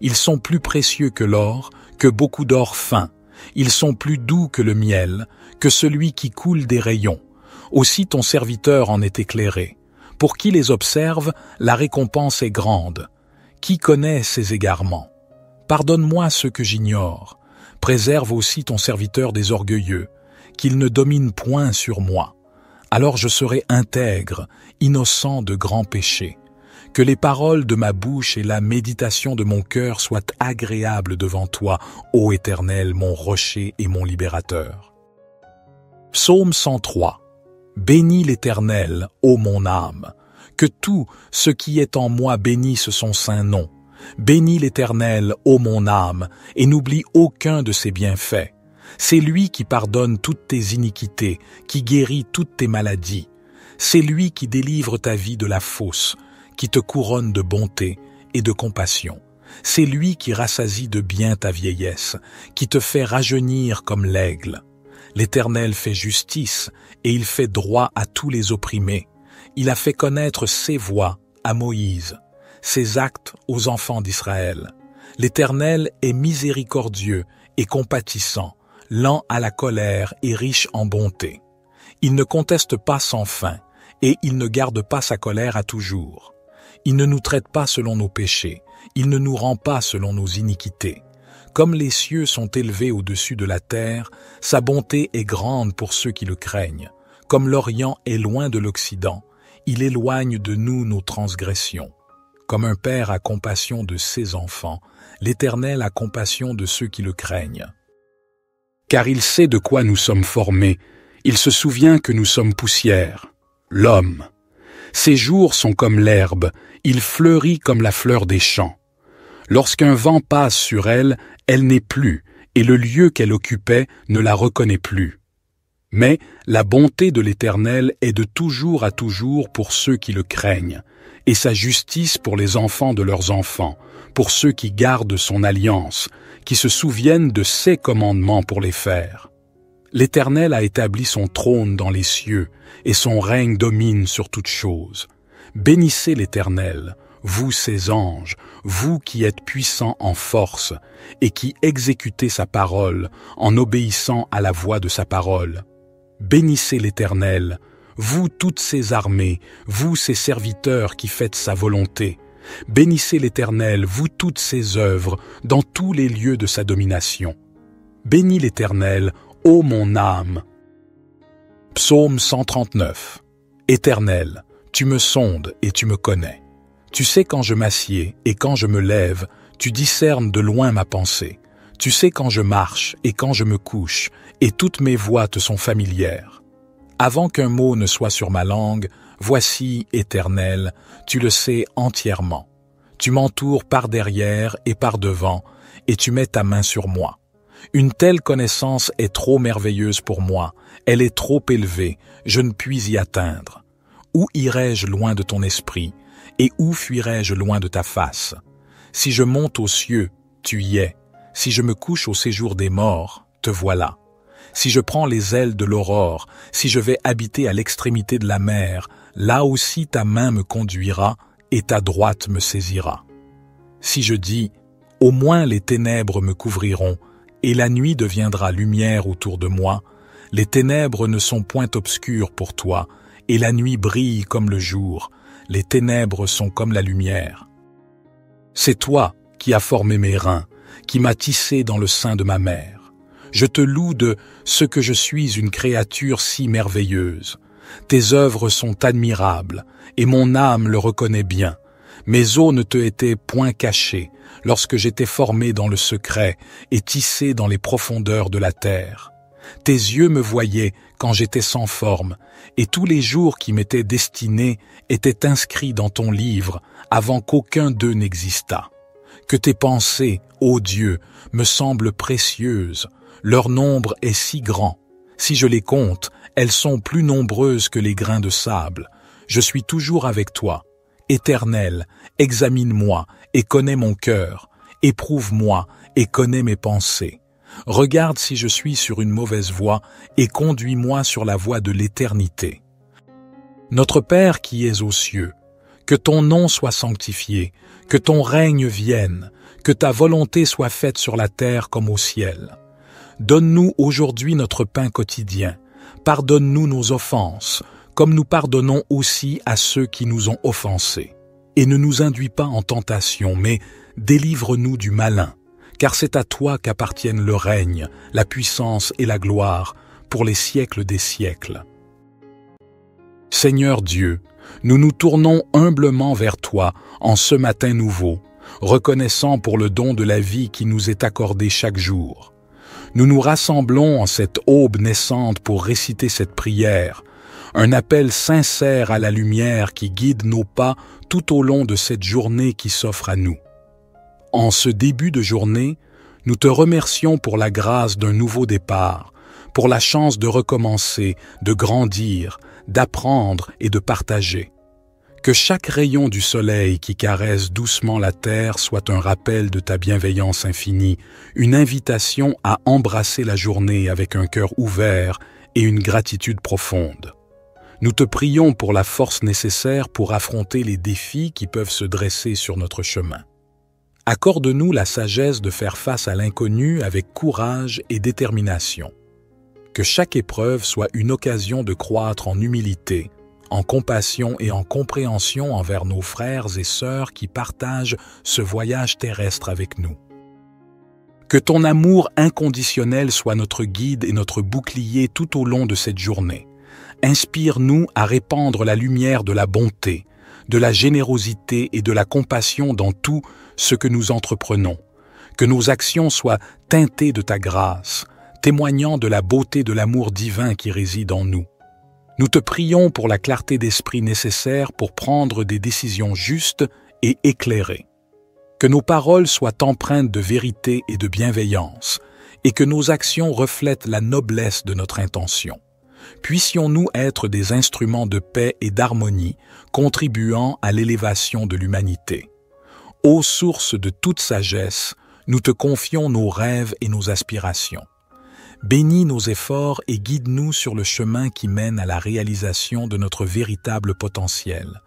Ils sont plus précieux que l'or, que beaucoup d'or fin. Ils sont plus doux que le miel, que celui qui coule des rayons. Aussi ton serviteur en est éclairé. Pour qui les observe, la récompense est grande. Qui connaît ses égarements? Pardonne-moi ce que j'ignore. Préserve aussi ton serviteur des orgueilleux, qu'il ne domine point sur moi. Alors je serai intègre, innocent de grands péchés. Que les paroles de ma bouche et la méditation de mon cœur soient agréables devant toi, ô Éternel, mon rocher et mon libérateur. Psaume 103. Bénis l'Éternel, ô mon âme. Que tout ce qui est en moi bénisse son saint nom. Bénis l'Éternel, ô mon âme, et n'oublie aucun de ses bienfaits. C'est lui qui pardonne toutes tes iniquités, qui guérit toutes tes maladies. C'est lui qui délivre ta vie de la fosse, qui te couronne de bonté et de compassion. C'est lui qui rassasie de bien ta vieillesse, qui te fait rajeunir comme l'aigle. L'Éternel fait justice, et il fait droit à tous les opprimés. Il a fait connaître ses voies à Moïse, ses actes aux enfants d'Israël. L'Éternel est miséricordieux et compatissant, lent à la colère et riche en bonté. Il ne conteste pas sans fin, et il ne garde pas sa colère à toujours. Il ne nous traite pas selon nos péchés, il ne nous rend pas selon nos iniquités. Comme les cieux sont élevés au-dessus de la terre, sa bonté est grande pour ceux qui le craignent. Comme l'Orient est loin de l'Occident, il éloigne de nous nos transgressions. Comme un père a compassion de ses enfants, l'Éternel a compassion de ceux qui le craignent. Car il sait de quoi nous sommes formés, il se souvient que nous sommes poussière, l'homme. Ses jours sont comme l'herbe, il fleurit comme la fleur des champs. Lorsqu'un vent passe sur elle, elle n'est plus, et le lieu qu'elle occupait ne la reconnaît plus. Mais la bonté de l'Éternel est de toujours à toujours pour ceux qui le craignent, et sa justice pour les enfants de leurs enfants, pour ceux qui gardent son alliance, qui se souviennent de ses commandements pour les faire. L'Éternel a établi son trône dans les cieux, et son règne domine sur toutes choses. Bénissez l'Éternel, vous ses anges, vous qui êtes puissants en force et qui exécutez sa parole en obéissant à la voix de sa parole. Bénissez l'Éternel, vous toutes ses armées, vous ses serviteurs qui faites sa volonté. Bénissez l'Éternel, vous toutes ses œuvres, dans tous les lieux de sa domination. Bénis l'Éternel, ô mon âme. Psaume 139. Éternel, tu me sondes et tu me connais. Tu sais quand je m'assieds et quand je me lève, tu discernes de loin ma pensée. Tu sais quand je marche et quand je me couche, et toutes mes voies te sont familières. Avant qu'un mot ne soit sur ma langue, voici, Éternel, tu le sais entièrement. Tu m'entoures par derrière et par devant, et tu mets ta main sur moi. Une telle connaissance est trop merveilleuse pour moi, elle est trop élevée, je ne puis y atteindre. Où irai-je loin de ton esprit, et où fuirai-je loin de ta face? Si je monte aux cieux, tu y es. Si je me couche au séjour des morts, te voilà. Si je prends les ailes de l'aurore, si je vais habiter à l'extrémité de la mer, là aussi ta main me conduira et ta droite me saisira. Si je dis, au moins les ténèbres me couvriront, et la nuit deviendra lumière autour de moi, les ténèbres ne sont point obscures pour toi, et la nuit brille comme le jour, les ténèbres sont comme la lumière. C'est toi qui as formé mes reins, qui m'as tissé dans le sein de ma mère. Je te loue de ce que je suis une créature si merveilleuse. Tes œuvres sont admirables, et mon âme le reconnaît bien. Mes os ne te étaient point cachés, lorsque j'étais formé dans le secret et tissé dans les profondeurs de la terre. Tes yeux me voyaient quand j'étais sans forme, et tous les jours qui m'étaient destinés étaient inscrits dans ton livre avant qu'aucun d'eux n'existât. Que tes pensées, ô Dieu, me semblent précieuses, leur nombre est si grand. Si je les compte, elles sont plus nombreuses que les grains de sable. Je suis toujours avec toi. Éternel, examine-moi et connais mon cœur. Éprouve-moi et connais mes pensées. Regarde si je suis sur une mauvaise voie et conduis-moi sur la voie de l'éternité. Notre Père qui es aux cieux, que ton nom soit sanctifié, que ton règne vienne, que ta volonté soit faite sur la terre comme au ciel. Donne-nous aujourd'hui notre pain quotidien. Pardonne-nous nos offenses, comme nous pardonnons aussi à ceux qui nous ont offensés. Et ne nous induis pas en tentation, mais délivre-nous du malin, car c'est à toi qu'appartiennent le règne, la puissance et la gloire, pour les siècles des siècles. Seigneur Dieu, nous nous tournons humblement vers toi en ce matin nouveau, reconnaissant pour le don de la vie qui nous est accordé chaque jour. Nous nous rassemblons en cette aube naissante pour réciter cette prière, un appel sincère à la lumière qui guide nos pas tout au long de cette journée qui s'offre à nous. En ce début de journée, nous te remercions pour la grâce d'un nouveau départ, pour la chance de recommencer, de grandir, d'apprendre et de partager. Que chaque rayon du soleil qui caresse doucement la terre soit un rappel de ta bienveillance infinie, une invitation à embrasser la journée avec un cœur ouvert et une gratitude profonde. Nous te prions pour la force nécessaire pour affronter les défis qui peuvent se dresser sur notre chemin. Accorde-nous la sagesse de faire face à l'inconnu avec courage et détermination. Que chaque épreuve soit une occasion de croître en humilité, en compassion et en compréhension envers nos frères et sœurs qui partagent ce voyage terrestre avec nous. Que ton amour inconditionnel soit notre guide et notre bouclier tout au long de cette journée. Inspire-nous à répandre la lumière de la bonté, de la générosité et de la compassion dans tout ce que nous entreprenons. Que nos actions soient teintées de ta grâce, témoignant de la beauté de l'amour divin qui réside en nous. Nous te prions pour la clarté d'esprit nécessaire pour prendre des décisions justes et éclairées. Que nos paroles soient empreintes de vérité et de bienveillance, et que nos actions reflètent la noblesse de notre intention. Puissions-nous être des instruments de paix et d'harmonie, contribuant à l'élévation de l'humanité. Ô source de toute sagesse, nous te confions nos rêves et nos aspirations. Bénis nos efforts et guide-nous sur le chemin qui mène à la réalisation de notre véritable potentiel.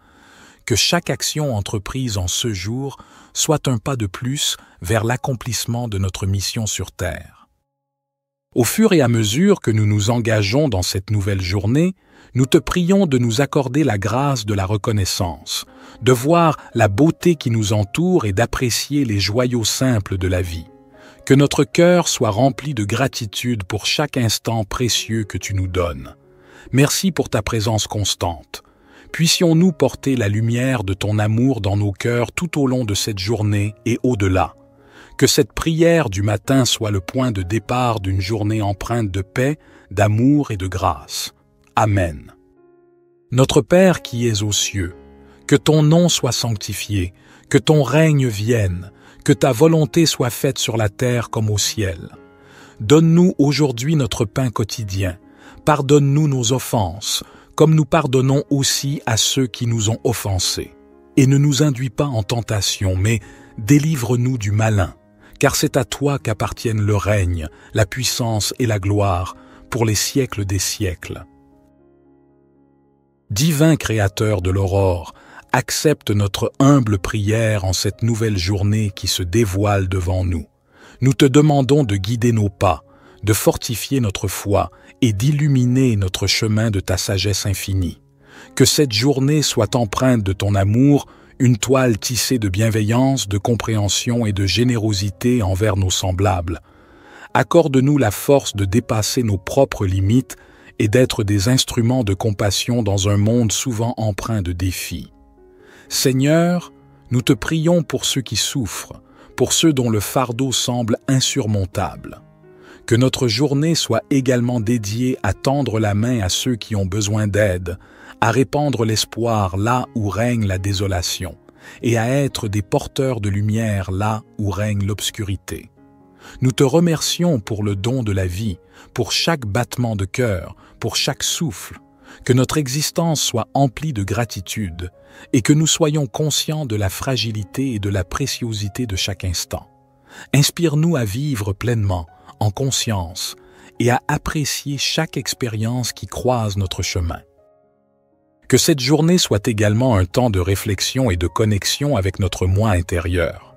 que chaque action entreprise en ce jour soit un pas de plus vers l'accomplissement de notre mission sur Terre. Au fur et à mesure que nous nous engageons dans cette nouvelle journée, nous te prions de nous accorder la grâce de la reconnaissance, de voir la beauté qui nous entoure et d'apprécier les joyaux simples de la vie. Que notre cœur soit rempli de gratitude pour chaque instant précieux que tu nous donnes. Merci pour ta présence constante. Puissions-nous porter la lumière de ton amour dans nos cœurs tout au long de cette journée et au-delà. Que cette prière du matin soit le point de départ d'une journée empreinte de paix, d'amour et de grâce. Amen. Notre Père qui es aux cieux, que ton nom soit sanctifié, que ton règne vienne, que ta volonté soit faite sur la terre comme au ciel. Donne-nous aujourd'hui notre pain quotidien. Pardonne-nous nos offenses, comme nous pardonnons aussi à ceux qui nous ont offensés. Et ne nous induis pas en tentation, mais délivre-nous du malin, car c'est à toi qu'appartiennent le règne, la puissance et la gloire, pour les siècles des siècles. Divin Créateur de l'aurore, accepte notre humble prière en cette nouvelle journée qui se dévoile devant nous. Nous te demandons de guider nos pas, de fortifier notre foi et d'illuminer notre chemin de ta sagesse infinie. Que cette journée soit empreinte de ton amour, une toile tissée de bienveillance, de compréhension et de générosité envers nos semblables. Accorde-nous la force de dépasser nos propres limites et d'être des instruments de compassion dans un monde souvent empreint de défis. Seigneur, nous te prions pour ceux qui souffrent, pour ceux dont le fardeau semble insurmontable. Que notre journée soit également dédiée à tendre la main à ceux qui ont besoin d'aide, à répandre l'espoir là où règne la désolation, et à être des porteurs de lumière là où règne l'obscurité. Nous te remercions pour le don de la vie, pour chaque battement de cœur, pour chaque souffle. Que notre existence soit emplie de gratitude et que nous soyons conscients de la fragilité et de la préciosité de chaque instant. Inspire-nous à vivre pleinement, en conscience, et à apprécier chaque expérience qui croise notre chemin. Que cette journée soit également un temps de réflexion et de connexion avec notre moi intérieur.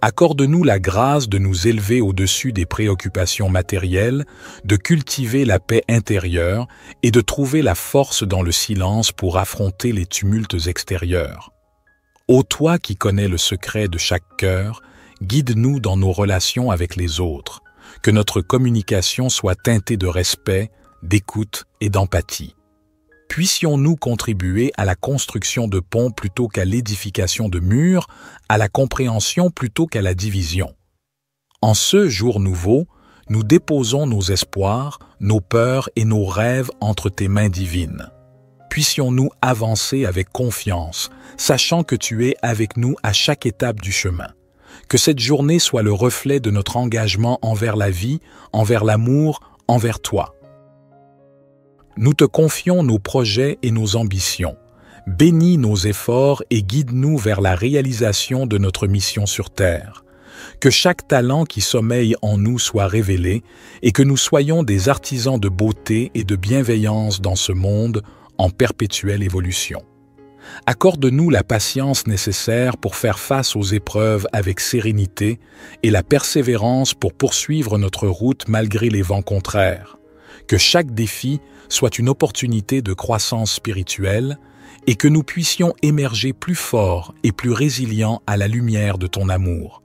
Accorde-nous la grâce de nous élever au-dessus des préoccupations matérielles, de cultiver la paix intérieure et de trouver la force dans le silence pour affronter les tumultes extérieurs. Ô toi qui connais le secret de chaque cœur, guide-nous dans nos relations avec les autres, que notre communication soit teintée de respect, d'écoute et d'empathie. Puissions-nous contribuer à la construction de ponts plutôt qu'à l'édification de murs, à la compréhension plutôt qu'à la division. En ce jour nouveau, nous déposons nos espoirs, nos peurs et nos rêves entre tes mains divines. Puissions-nous avancer avec confiance, sachant que tu es avec nous à chaque étape du chemin. Que cette journée soit le reflet de notre engagement envers la vie, envers l'amour, envers toi. Nous te confions nos projets et nos ambitions. Bénis nos efforts et guide-nous vers la réalisation de notre mission sur Terre. Que chaque talent qui sommeille en nous soit révélé et que nous soyons des artisans de beauté et de bienveillance dans ce monde en perpétuelle évolution. Accorde-nous la patience nécessaire pour faire face aux épreuves avec sérénité et la persévérance pour poursuivre notre route malgré les vents contraires. Que chaque défi soit une opportunité de croissance spirituelle et que nous puissions émerger plus forts et plus résilients à la lumière de ton amour.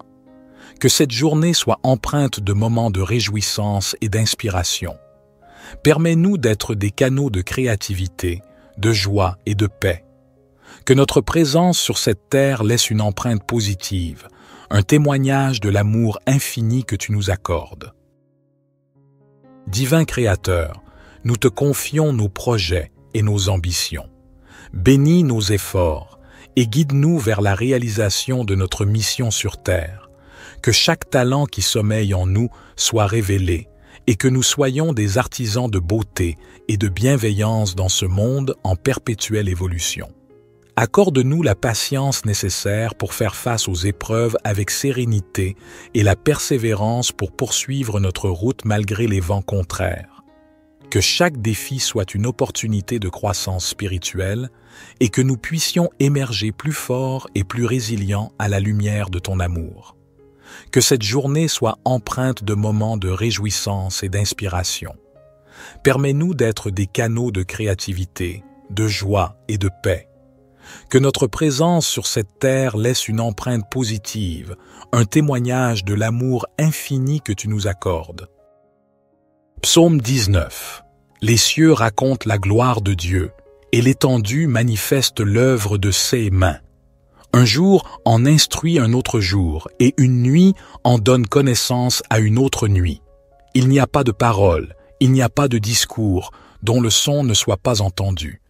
Que cette journée soit empreinte de moments de réjouissance et d'inspiration. Permets-nous d'être des canaux de créativité, de joie et de paix. Que notre présence sur cette terre laisse une empreinte positive, un témoignage de l'amour infini que tu nous accordes. Divin Créateur, nous te confions nos projets et nos ambitions. Bénis nos efforts et guide-nous vers la réalisation de notre mission sur Terre. Que chaque talent qui sommeille en nous soit révélé et que nous soyons des artisans de beauté et de bienveillance dans ce monde en perpétuelle évolution. Accorde-nous la patience nécessaire pour faire face aux épreuves avec sérénité et la persévérance pour poursuivre notre route malgré les vents contraires. que chaque défi soit une opportunité de croissance spirituelle et que nous puissions émerger plus forts et plus résilients à la lumière de ton amour. Que cette journée soit empreinte de moments de réjouissance et d'inspiration. Permets-nous d'être des canaux de créativité, de joie et de paix. Que notre présence sur cette terre laisse une empreinte positive, un témoignage de l'amour infini que tu nous accordes. Psaume 19. Les cieux racontent la gloire de Dieu, et l'étendue manifeste l'œuvre de ses mains. Un jour en instruit un autre jour, et une nuit en donne connaissance à une autre nuit. Il n'y a pas de parole, il n'y a pas de discours, dont le son ne soit pas entendu.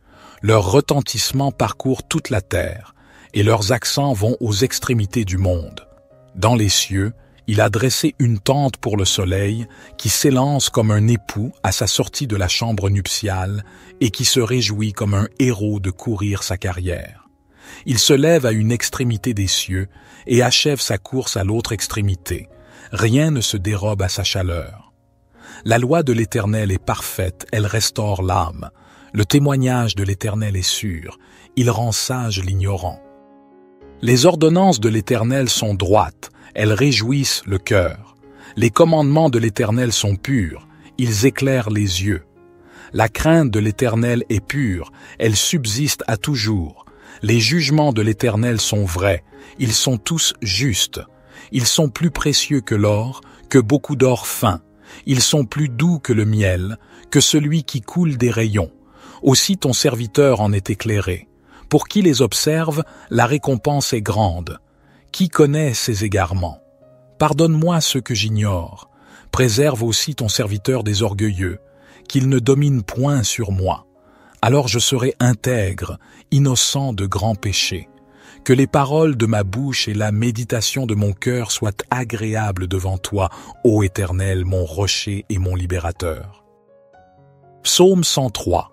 Leur retentissement parcourt toute la terre, et leurs accents vont aux extrémités du monde. Dans les cieux, il a dressé une tente pour le soleil, qui s'élance comme un époux à sa sortie de la chambre nuptiale, et qui se réjouit comme un héros de courir sa carrière. Il se lève à une extrémité des cieux, et achève sa course à l'autre extrémité. Rien ne se dérobe à sa chaleur. La loi de l'Éternel est parfaite, elle restaure l'âme. Le témoignage de l'Éternel est sûr, il rend sage l'ignorant. Les ordonnances de l'Éternel sont droites, elles réjouissent le cœur. Les commandements de l'Éternel sont purs, ils éclairent les yeux. La crainte de l'Éternel est pure, elle subsiste à toujours. Les jugements de l'Éternel sont vrais, ils sont tous justes. Ils sont plus précieux que l'or, que beaucoup d'or fin. Ils sont plus doux que le miel, que celui qui coule des rayons. Aussi ton serviteur en est éclairé. Pour qui les observe, la récompense est grande. Qui connaît ses égarements? Pardonne-moi ce que j'ignore. Préserve aussi ton serviteur des orgueilleux, qu'il ne domine point sur moi. Alors je serai intègre, innocent de grands péchés. Que les paroles de ma bouche et la méditation de mon cœur soient agréables devant toi, ô Éternel, mon rocher et mon libérateur. Psaume 103.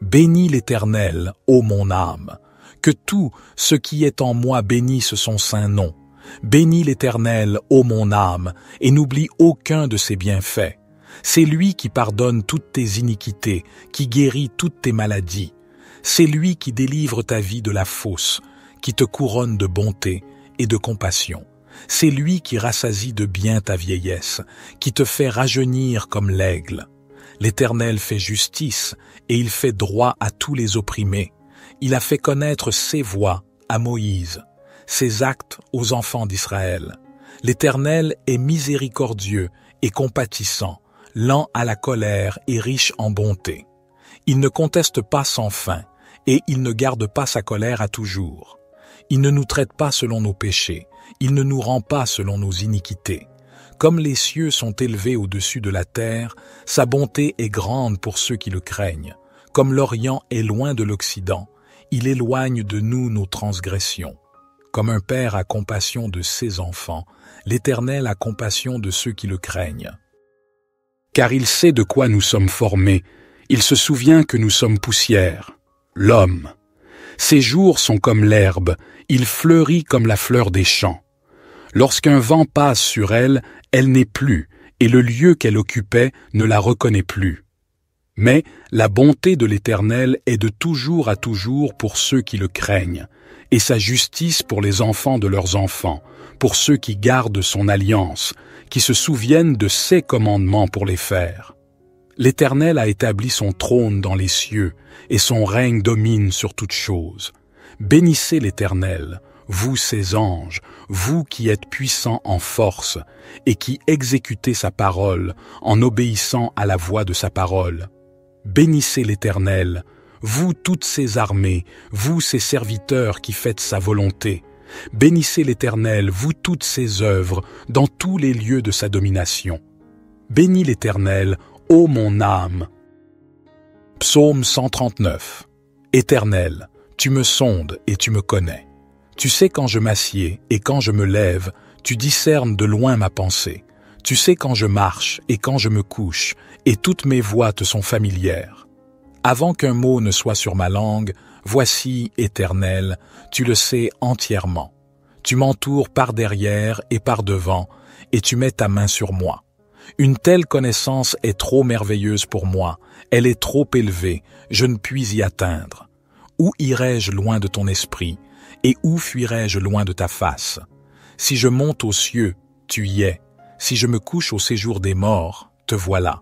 Bénis l'Éternel, ô mon âme. Que tout ce qui est en moi bénisse son saint nom. Bénis l'Éternel, ô mon âme, et n'oublie aucun de ses bienfaits. C'est lui qui pardonne toutes tes iniquités, qui guérit toutes tes maladies. C'est lui qui délivre ta vie de la fosse, qui te couronne de bonté et de compassion. C'est lui qui rassasie de bien ta vieillesse, qui te fait rajeunir comme l'aigle. L'Éternel fait justice, et il fait droit à tous les opprimés. Il a fait connaître ses voies à Moïse, ses actes aux enfants d'Israël. L'Éternel est miséricordieux et compatissant, lent à la colère et riche en bonté. Il ne conteste pas sans fin, et il ne garde pas sa colère à toujours. Il ne nous traite pas selon nos péchés, il ne nous rend pas selon nos iniquités. Comme les cieux sont élevés au-dessus de la terre, sa bonté est grande pour ceux qui le craignent. Comme l'Orient est loin de l'Occident, il éloigne de nous nos transgressions. Comme un père a compassion de ses enfants, l'Éternel a compassion de ceux qui le craignent. Car il sait de quoi nous sommes formés, il se souvient que nous sommes poussière. L'homme. Ses jours sont comme l'herbe, il fleurit comme la fleur des champs. Lorsqu'un vent passe sur elle, elle n'est plus, et le lieu qu'elle occupait ne la reconnaît plus. Mais la bonté de l'Éternel est de toujours à toujours pour ceux qui le craignent, et sa justice pour les enfants de leurs enfants, pour ceux qui gardent son alliance, qui se souviennent de ses commandements pour les faire. L'Éternel a établi son trône dans les cieux, et son règne domine sur toutes choses. Bénissez l'Éternel, vous ses anges, vous qui êtes puissants en force, et qui exécutez sa parole en obéissant à la voix de sa parole. Bénissez l'Éternel, vous toutes ses armées, vous ses serviteurs qui faites sa volonté. Bénissez l'Éternel, vous toutes ses œuvres, dans tous les lieux de sa domination. Bénis l'Éternel, ô mon âme. Psaume 139. Éternel, tu me sondes et tu me connais. Tu sais quand je m'assieds et quand je me lève, tu discernes de loin ma pensée. Tu sais quand je marche et quand je me couche, et toutes mes voies te sont familières. Avant qu'un mot ne soit sur ma langue, voici, Éternel, tu le sais entièrement. Tu m'entoures par derrière et par devant, et tu mets ta main sur moi. Une telle connaissance est trop merveilleuse pour moi, elle est trop élevée, je ne puis y atteindre. Où irai-je loin de ton esprit, et où fuirai-je loin de ta face? Si je monte aux cieux, tu y es. Si je me couche au séjour des morts, te voilà.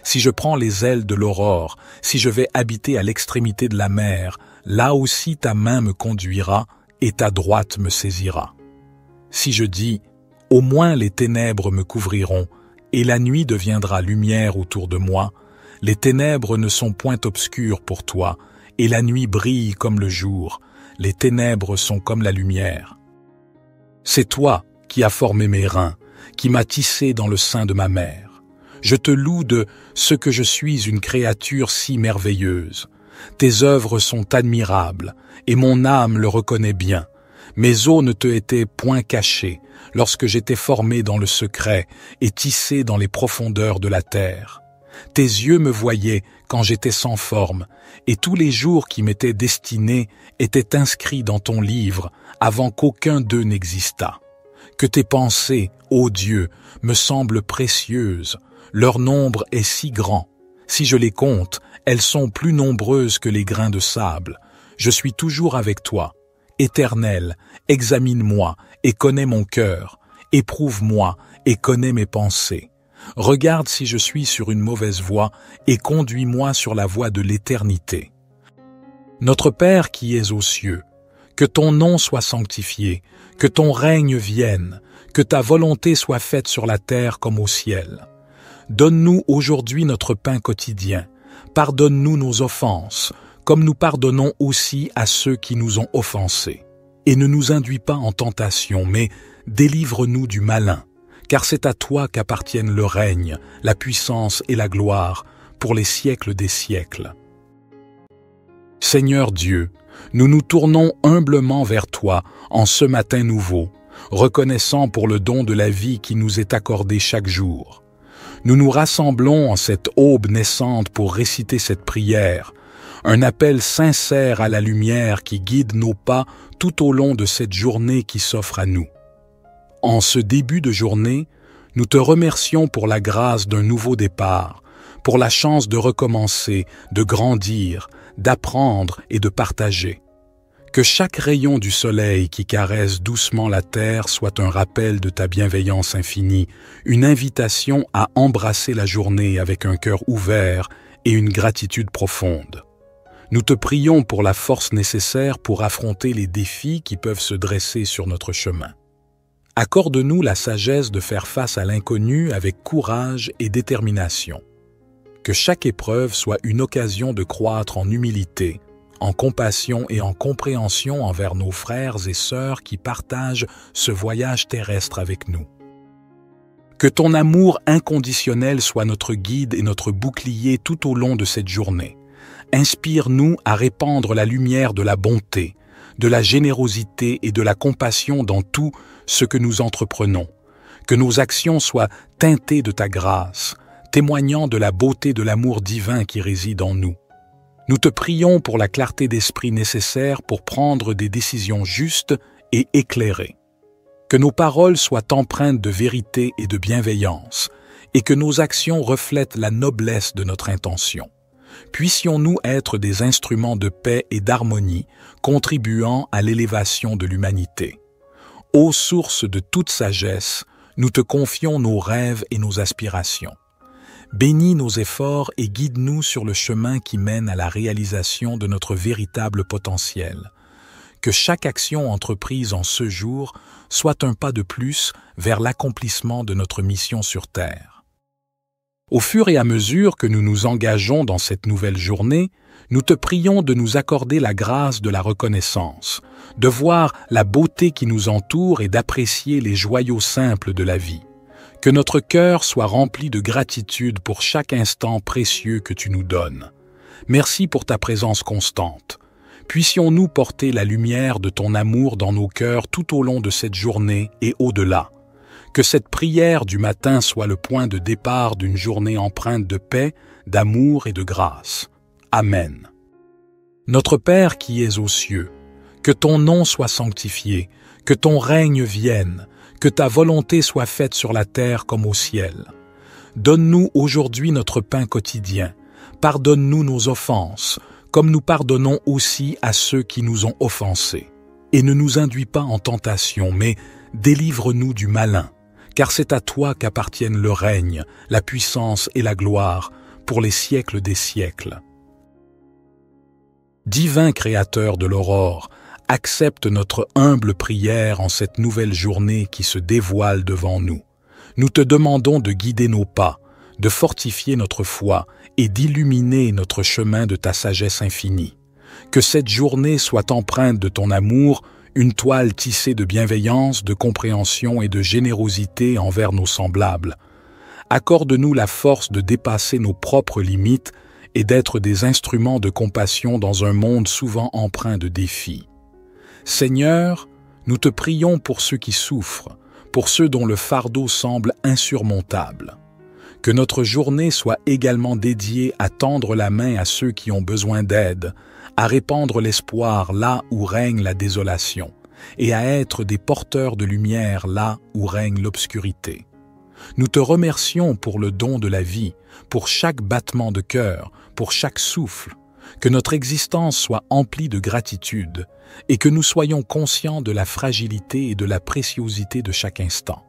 Si je prends les ailes de l'aurore, si je vais habiter à l'extrémité de la mer, là aussi ta main me conduira et ta droite me saisira. Si je dis, au moins les ténèbres me couvriront, et la nuit deviendra lumière autour de moi, les ténèbres ne sont point obscures pour toi, et la nuit brille comme le jour, les ténèbres sont comme la lumière. C'est toi qui as formé mes reins, qui m'as tissé dans le sein de ma mère. Je te loue de ce que je suis une créature si merveilleuse. Tes œuvres sont admirables, et mon âme le reconnaît bien. Mes os ne te étaient point cachés, lorsque j'étais formé dans le secret et tissé dans les profondeurs de la terre. Tes yeux me voyaient quand j'étais sans forme, et tous les jours qui m'étaient destinés étaient inscrits dans ton livre avant qu'aucun d'eux n'existât. Que tes pensées, ô Dieu, me semblent précieuses, leur nombre est si grand. Si je les compte, elles sont plus nombreuses que les grains de sable. Je suis toujours avec toi. Éternel, examine-moi et connais mon cœur. Éprouve-moi et connais mes pensées. Regarde si je suis sur une mauvaise voie et conduis-moi sur la voie de l'éternité. Notre Père qui es aux cieux, que ton nom soit sanctifié, que ton règne vienne, que ta volonté soit faite sur la terre comme au ciel. Donne-nous aujourd'hui notre pain quotidien. Pardonne-nous nos offenses, comme nous pardonnons aussi à ceux qui nous ont offensés. Et ne nous induis pas en tentation, mais délivre-nous du malin, car c'est à toi qu'appartiennent le règne, la puissance et la gloire, pour les siècles des siècles. Seigneur Dieu, nous nous tournons humblement vers toi en ce matin nouveau, reconnaissant pour le don de la vie qui nous est accordé chaque jour. Nous nous rassemblons en cette aube naissante pour réciter cette prière, un appel sincère à la lumière qui guide nos pas tout au long de cette journée qui s'offre à nous. En ce début de journée, nous te remercions pour la grâce d'un nouveau départ, pour la chance de recommencer, de grandir, d'apprendre et de partager. Que chaque rayon du soleil qui caresse doucement la terre soit un rappel de ta bienveillance infinie, une invitation à embrasser la journée avec un cœur ouvert et une gratitude profonde. Nous te prions pour la force nécessaire pour affronter les défis qui peuvent se dresser sur notre chemin. Accorde-nous la sagesse de faire face à l'inconnu avec courage et détermination. Que chaque épreuve soit une occasion de croître en humilité, en compassion et en compréhension envers nos frères et sœurs qui partagent ce voyage terrestre avec nous. Que ton amour inconditionnel soit notre guide et notre bouclier tout au long de cette journée. Inspire-nous à répandre la lumière de la bonté, de la générosité et de la compassion dans tout ce que nous entreprenons. Que nos actions soient teintées de ta grâce, témoignant de la beauté de l'amour divin qui réside en nous. Nous te prions pour la clarté d'esprit nécessaire pour prendre des décisions justes et éclairées. Que nos paroles soient empreintes de vérité et de bienveillance, et que nos actions reflètent la noblesse de notre intention. Puissions-nous être des instruments de paix et d'harmonie, contribuant à l'élévation de l'humanité. Ô source de toute sagesse, nous te confions nos rêves et nos aspirations. Bénis nos efforts et guide-nous sur le chemin qui mène à la réalisation de notre véritable potentiel. Que chaque action entreprise en ce jour soit un pas de plus vers l'accomplissement de notre mission sur Terre. Au fur et à mesure que nous nous engageons dans cette nouvelle journée, nous te prions de nous accorder la grâce de la reconnaissance, de voir la beauté qui nous entoure et d'apprécier les joyaux simples de la vie. Que notre cœur soit rempli de gratitude pour chaque instant précieux que tu nous donnes. Merci pour ta présence constante. Puissions-nous porter la lumière de ton amour dans nos cœurs tout au long de cette journée et au-delà. Que cette prière du matin soit le point de départ d'une journée empreinte de paix, d'amour et de grâce. Amen. Notre Père qui es aux cieux, que ton nom soit sanctifié, que ton règne vienne, que ta volonté soit faite sur la terre comme au ciel. Donne-nous aujourd'hui notre pain quotidien. Pardonne-nous nos offenses, comme nous pardonnons aussi à ceux qui nous ont offensés. Et ne nous induis pas en tentation, mais délivre-nous du malin, car c'est à toi qu'appartiennent le règne, la puissance et la gloire, pour les siècles des siècles. Divin Créateur de l'aurore, accepte notre humble prière en cette nouvelle journée qui se dévoile devant nous. Nous te demandons de guider nos pas, de fortifier notre foi et d'illuminer notre chemin de ta sagesse infinie. Que cette journée soit empreinte de ton amour, une toile tissée de bienveillance, de compréhension et de générosité envers nos semblables. Accorde-nous la force de dépasser nos propres limites et d'être des instruments de compassion dans un monde souvent empreint de défis. Seigneur, nous te prions pour ceux qui souffrent, pour ceux dont le fardeau semble insurmontable. Que notre journée soit également dédiée à tendre la main à ceux qui ont besoin d'aide, à répandre l'espoir là où règne la désolation, et à être des porteurs de lumière là où règne l'obscurité. Nous te remercions pour le don de la vie, pour chaque battement de cœur, pour chaque souffle. Que notre existence soit emplie de gratitude et que nous soyons conscients de la fragilité et de la préciosité de chaque instant.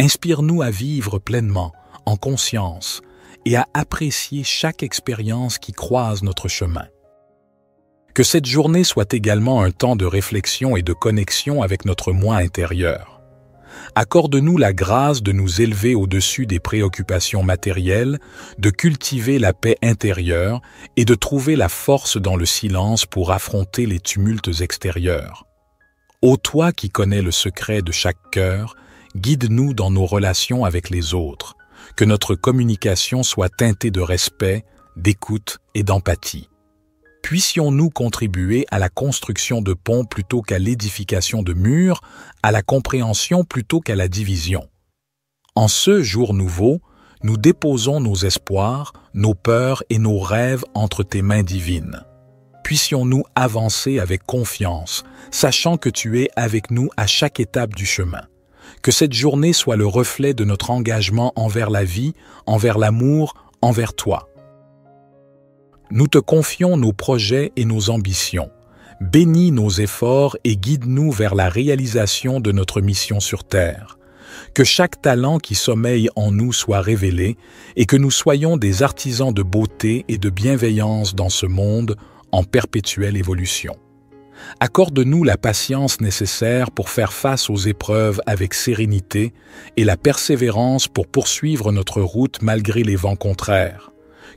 Inspire-nous à vivre pleinement, en conscience, et à apprécier chaque expérience qui croise notre chemin. Que cette journée soit également un temps de réflexion et de connexion avec notre moi intérieur. Accorde-nous la grâce de nous élever au-dessus des préoccupations matérielles, de cultiver la paix intérieure et de trouver la force dans le silence pour affronter les tumultes extérieurs. Ô toi qui connais le secret de chaque cœur, guide-nous dans nos relations avec les autres, que notre communication soit teintée de respect, d'écoute et d'empathie. Puissions-nous contribuer à la construction de ponts plutôt qu'à l'édification de murs, à la compréhension plutôt qu'à la division. En ce jour nouveau, nous déposons nos espoirs, nos peurs et nos rêves entre tes mains divines. Puissions-nous avancer avec confiance, sachant que tu es avec nous à chaque étape du chemin. Que cette journée soit le reflet de notre engagement envers la vie, envers l'amour, envers toi. Nous te confions nos projets et nos ambitions. Bénis nos efforts et guide-nous vers la réalisation de notre mission sur Terre. Que chaque talent qui sommeille en nous soit révélé et que nous soyons des artisans de beauté et de bienveillance dans ce monde en perpétuelle évolution. Accorde-nous la patience nécessaire pour faire face aux épreuves avec sérénité et la persévérance pour poursuivre notre route malgré les vents contraires.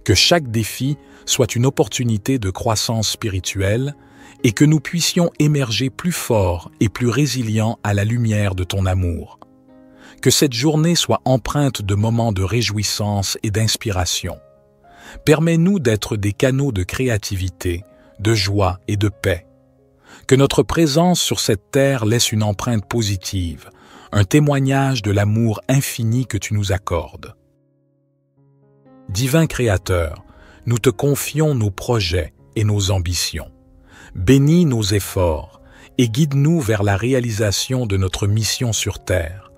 Que chaque défi soit une opportunité de croissance spirituelle et que nous puissions émerger plus forts et plus résilients à la lumière de ton amour. Que cette journée soit empreinte de moments de réjouissance et d'inspiration. Permets-nous d'être des canaux de créativité, de joie et de paix. Que notre présence sur cette terre laisse une empreinte positive, un témoignage de l'amour infini que tu nous accordes. Divin Créateur, nous te confions nos projets et nos ambitions. Bénis nos efforts et guide-nous vers la réalisation de notre mission sur Terre.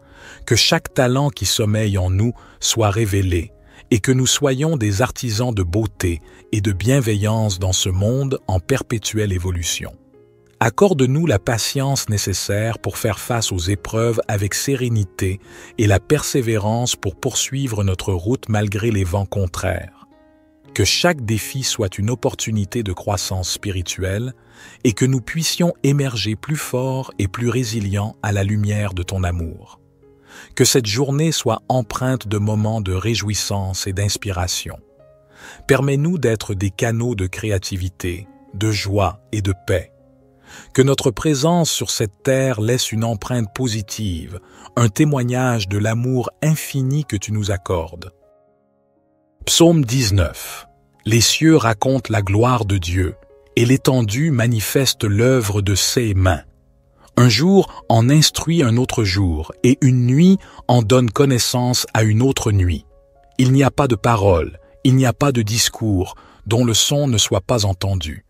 Que chaque talent qui sommeille en nous soit révélé et que nous soyons des artisans de beauté et de bienveillance dans ce monde en perpétuelle évolution. Accorde-nous la patience nécessaire pour faire face aux épreuves avec sérénité et la persévérance pour poursuivre notre route malgré les vents contraires. Que chaque défi soit une opportunité de croissance spirituelle et que nous puissions émerger plus forts et plus résilients à la lumière de ton amour. Que cette journée soit empreinte de moments de réjouissance et d'inspiration. Permets-nous d'être des canaux de créativité, de joie et de paix. Que notre présence sur cette terre laisse une empreinte positive, un témoignage de l'amour infini que tu nous accordes. Psaume 19. Les cieux racontent la gloire de Dieu, et l'étendue manifeste l'œuvre de ses mains. Un jour en instruit un autre jour, et une nuit en donne connaissance à une autre nuit. Il n'y a pas de parole, il n'y a pas de discours, dont le son ne soit pas entendu.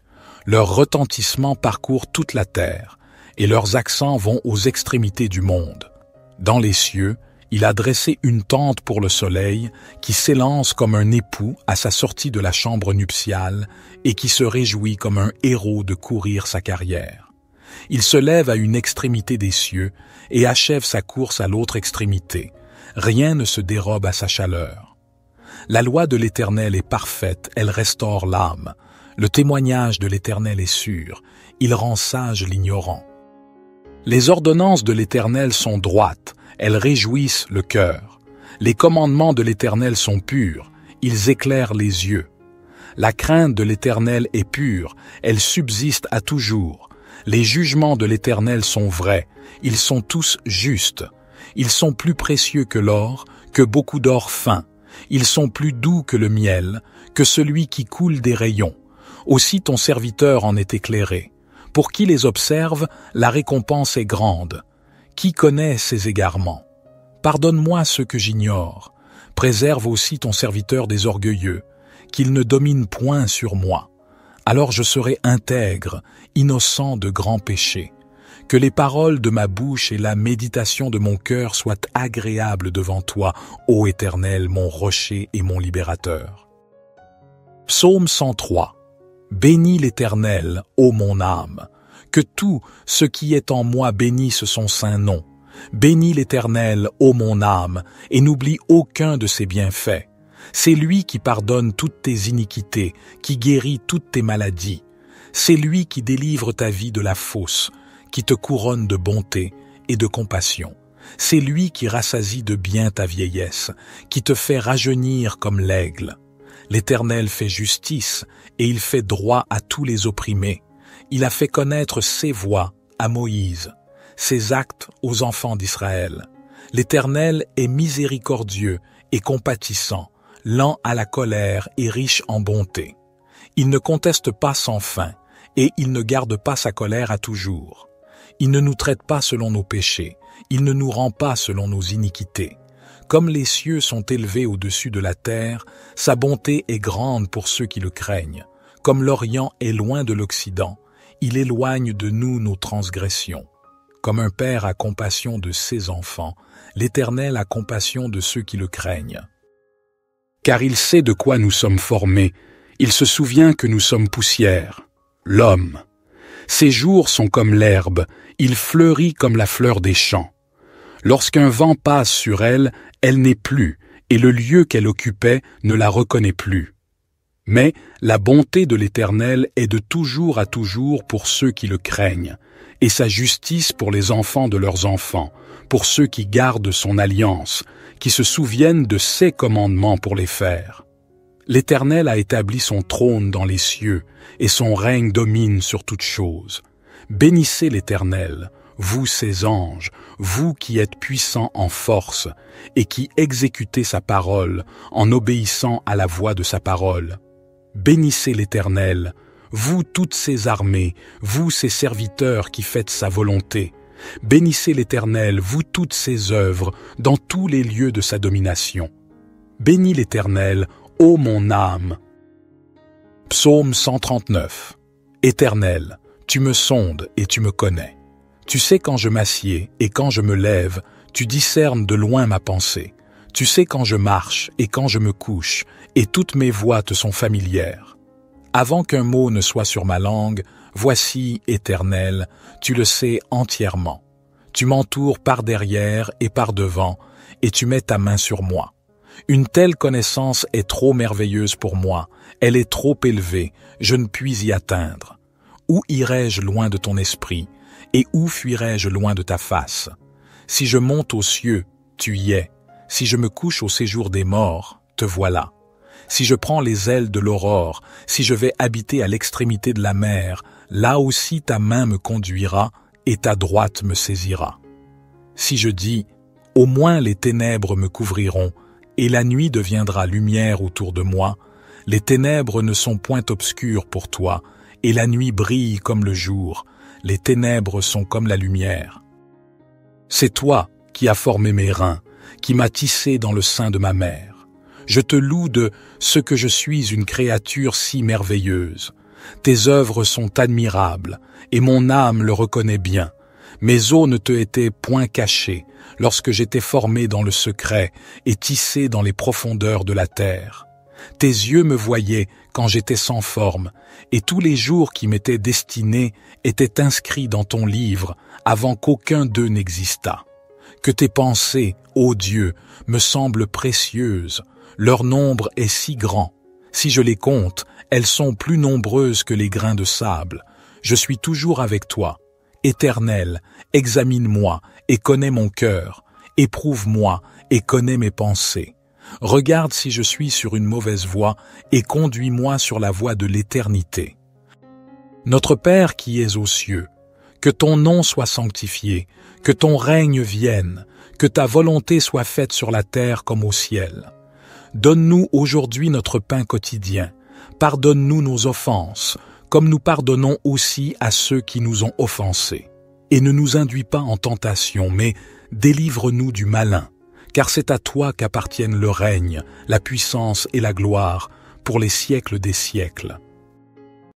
Leur retentissement parcourt toute la terre, et leurs accents vont aux extrémités du monde. Dans les cieux, Il a dressé une tente pour le soleil qui s'élance comme un époux à sa sortie de la chambre nuptiale et qui se réjouit comme un héros de courir sa carrière. Il se lève à une extrémité des cieux et achève sa course à l'autre extrémité. Rien ne se dérobe à sa chaleur. La loi de l'Éternel est parfaite, elle restaure l'âme. Le témoignage de l'Éternel est sûr, il rend sage l'ignorant. Les ordonnances de l'Éternel sont droites, elles réjouissent le cœur. Les commandements de l'Éternel sont purs, ils éclairent les yeux. La crainte de l'Éternel est pure, elle subsiste à toujours. Les jugements de l'Éternel sont vrais, ils sont tous justes. Ils sont plus précieux que l'or, que beaucoup d'or fin. Ils sont plus doux que le miel, que celui qui coule des rayons. Aussi ton serviteur en est éclairé. Pour qui les observe, la récompense est grande. Qui connaît ses égarements? Pardonne-moi ce que j'ignore. Préserve aussi ton serviteur des orgueilleux, qu'il ne domine point sur moi. Alors je serai intègre, innocent de grands péchés. Que les paroles de ma bouche et la méditation de mon cœur soient agréables devant toi, ô Éternel, mon rocher et mon libérateur. Psaume 103. Bénis l'Éternel, ô mon âme. Que tout ce qui est en moi bénisse son saint nom. Bénis l'Éternel, ô mon âme, et n'oublie aucun de ses bienfaits. C'est lui qui pardonne toutes tes iniquités, qui guérit toutes tes maladies. C'est lui qui délivre ta vie de la fosse, qui te couronne de bonté et de compassion. C'est lui qui rassasie de bien ta vieillesse, qui te fait rajeunir comme l'aigle. L'Éternel fait justice, et il fait droit à tous les opprimés. Il a fait connaître ses voies à Moïse, ses actes aux enfants d'Israël. L'Éternel est miséricordieux et compatissant, lent à la colère et riche en bonté. Il ne conteste pas sans fin, et il ne garde pas sa colère à toujours. Il ne nous traite pas selon nos péchés, il ne nous rend pas selon nos iniquités. Comme les cieux sont élevés au-dessus de la terre, sa bonté est grande pour ceux qui le craignent. Comme l'Orient est loin de l'Occident, il éloigne de nous nos transgressions. Comme un père a compassion de ses enfants, l'Éternel a compassion de ceux qui le craignent. Car il sait de quoi nous sommes formés, il se souvient que nous sommes poussière. L'homme. Ses jours sont comme l'herbe, il fleurit comme la fleur des champs. Lorsqu'un vent passe sur elle, elle n'est plus, et le lieu qu'elle occupait ne la reconnaît plus. Mais la bonté de l'Éternel est de toujours à toujours pour ceux qui le craignent, et sa justice pour les enfants de leurs enfants, pour ceux qui gardent son alliance, qui se souviennent de ses commandements pour les faire. L'Éternel a établi son trône dans les cieux, et son règne domine sur toutes choses. Bénissez l'Éternel, vous ses anges, vous qui êtes puissants en force, et qui exécutez sa parole en obéissant à la voix de sa parole. Bénissez l'Éternel, vous toutes ses armées, vous ses serviteurs qui faites sa volonté. Bénissez l'Éternel, vous toutes ses œuvres, dans tous les lieux de sa domination. Bénis l'Éternel, ô mon âme. Psaume 139. Éternel, tu me sondes et tu me connais. Tu sais quand je m'assieds et quand je me lève, tu discernes de loin ma pensée. Tu sais quand je marche et quand je me couche, et toutes mes voies te sont familières. Avant qu'un mot ne soit sur ma langue, voici, Éternel, tu le sais entièrement. Tu m'entoures par derrière et par devant, et tu mets ta main sur moi. Une telle connaissance est trop merveilleuse pour moi, elle est trop élevée, je ne puis y atteindre. Où irai-je loin de ton esprit, et où fuirai-je loin de ta face? Si je monte aux cieux, tu y es. Si je me couche au séjour des morts, te voilà. Si je prends les ailes de l'aurore, si je vais habiter à l'extrémité de la mer, là aussi ta main me conduira et ta droite me saisira. Si je dis, au moins les ténèbres me couvriront, et la nuit deviendra lumière autour de moi, les ténèbres ne sont point obscures pour toi, et la nuit brille comme le jour, les ténèbres sont comme la lumière. C'est toi qui as formé mes reins, qui m'as tissé dans le sein de ma mère. Je te loue de ce que je suis une créature si merveilleuse. Tes œuvres sont admirables, et mon âme le reconnaît bien. Mes os ne te étaient point cachés lorsque j'étais formé dans le secret et tissé dans les profondeurs de la terre. Tes yeux me voyaient quand j'étais sans forme, et tous les jours qui m'étaient destinés étaient inscrits dans ton livre avant qu'aucun d'eux n'existât. Que tes pensées, ô Dieu, me semblent précieuses, leur nombre est si grand. Si je les compte, elles sont plus nombreuses que les grains de sable. Je suis toujours avec toi. Éternel, examine-moi et connais mon cœur. Éprouve-moi et connais mes pensées. Regarde si je suis sur une mauvaise voie et conduis-moi sur la voie de l'éternité. Notre Père qui es aux cieux, que ton nom soit sanctifié, que ton règne vienne, que ta volonté soit faite sur la terre comme au ciel. Donne-nous aujourd'hui notre pain quotidien. Pardonne-nous nos offenses, comme nous pardonnons aussi à ceux qui nous ont offensés. Et ne nous induis pas en tentation, mais délivre-nous du malin. Car c'est à toi qu'appartiennent le règne, la puissance et la gloire, pour les siècles des siècles.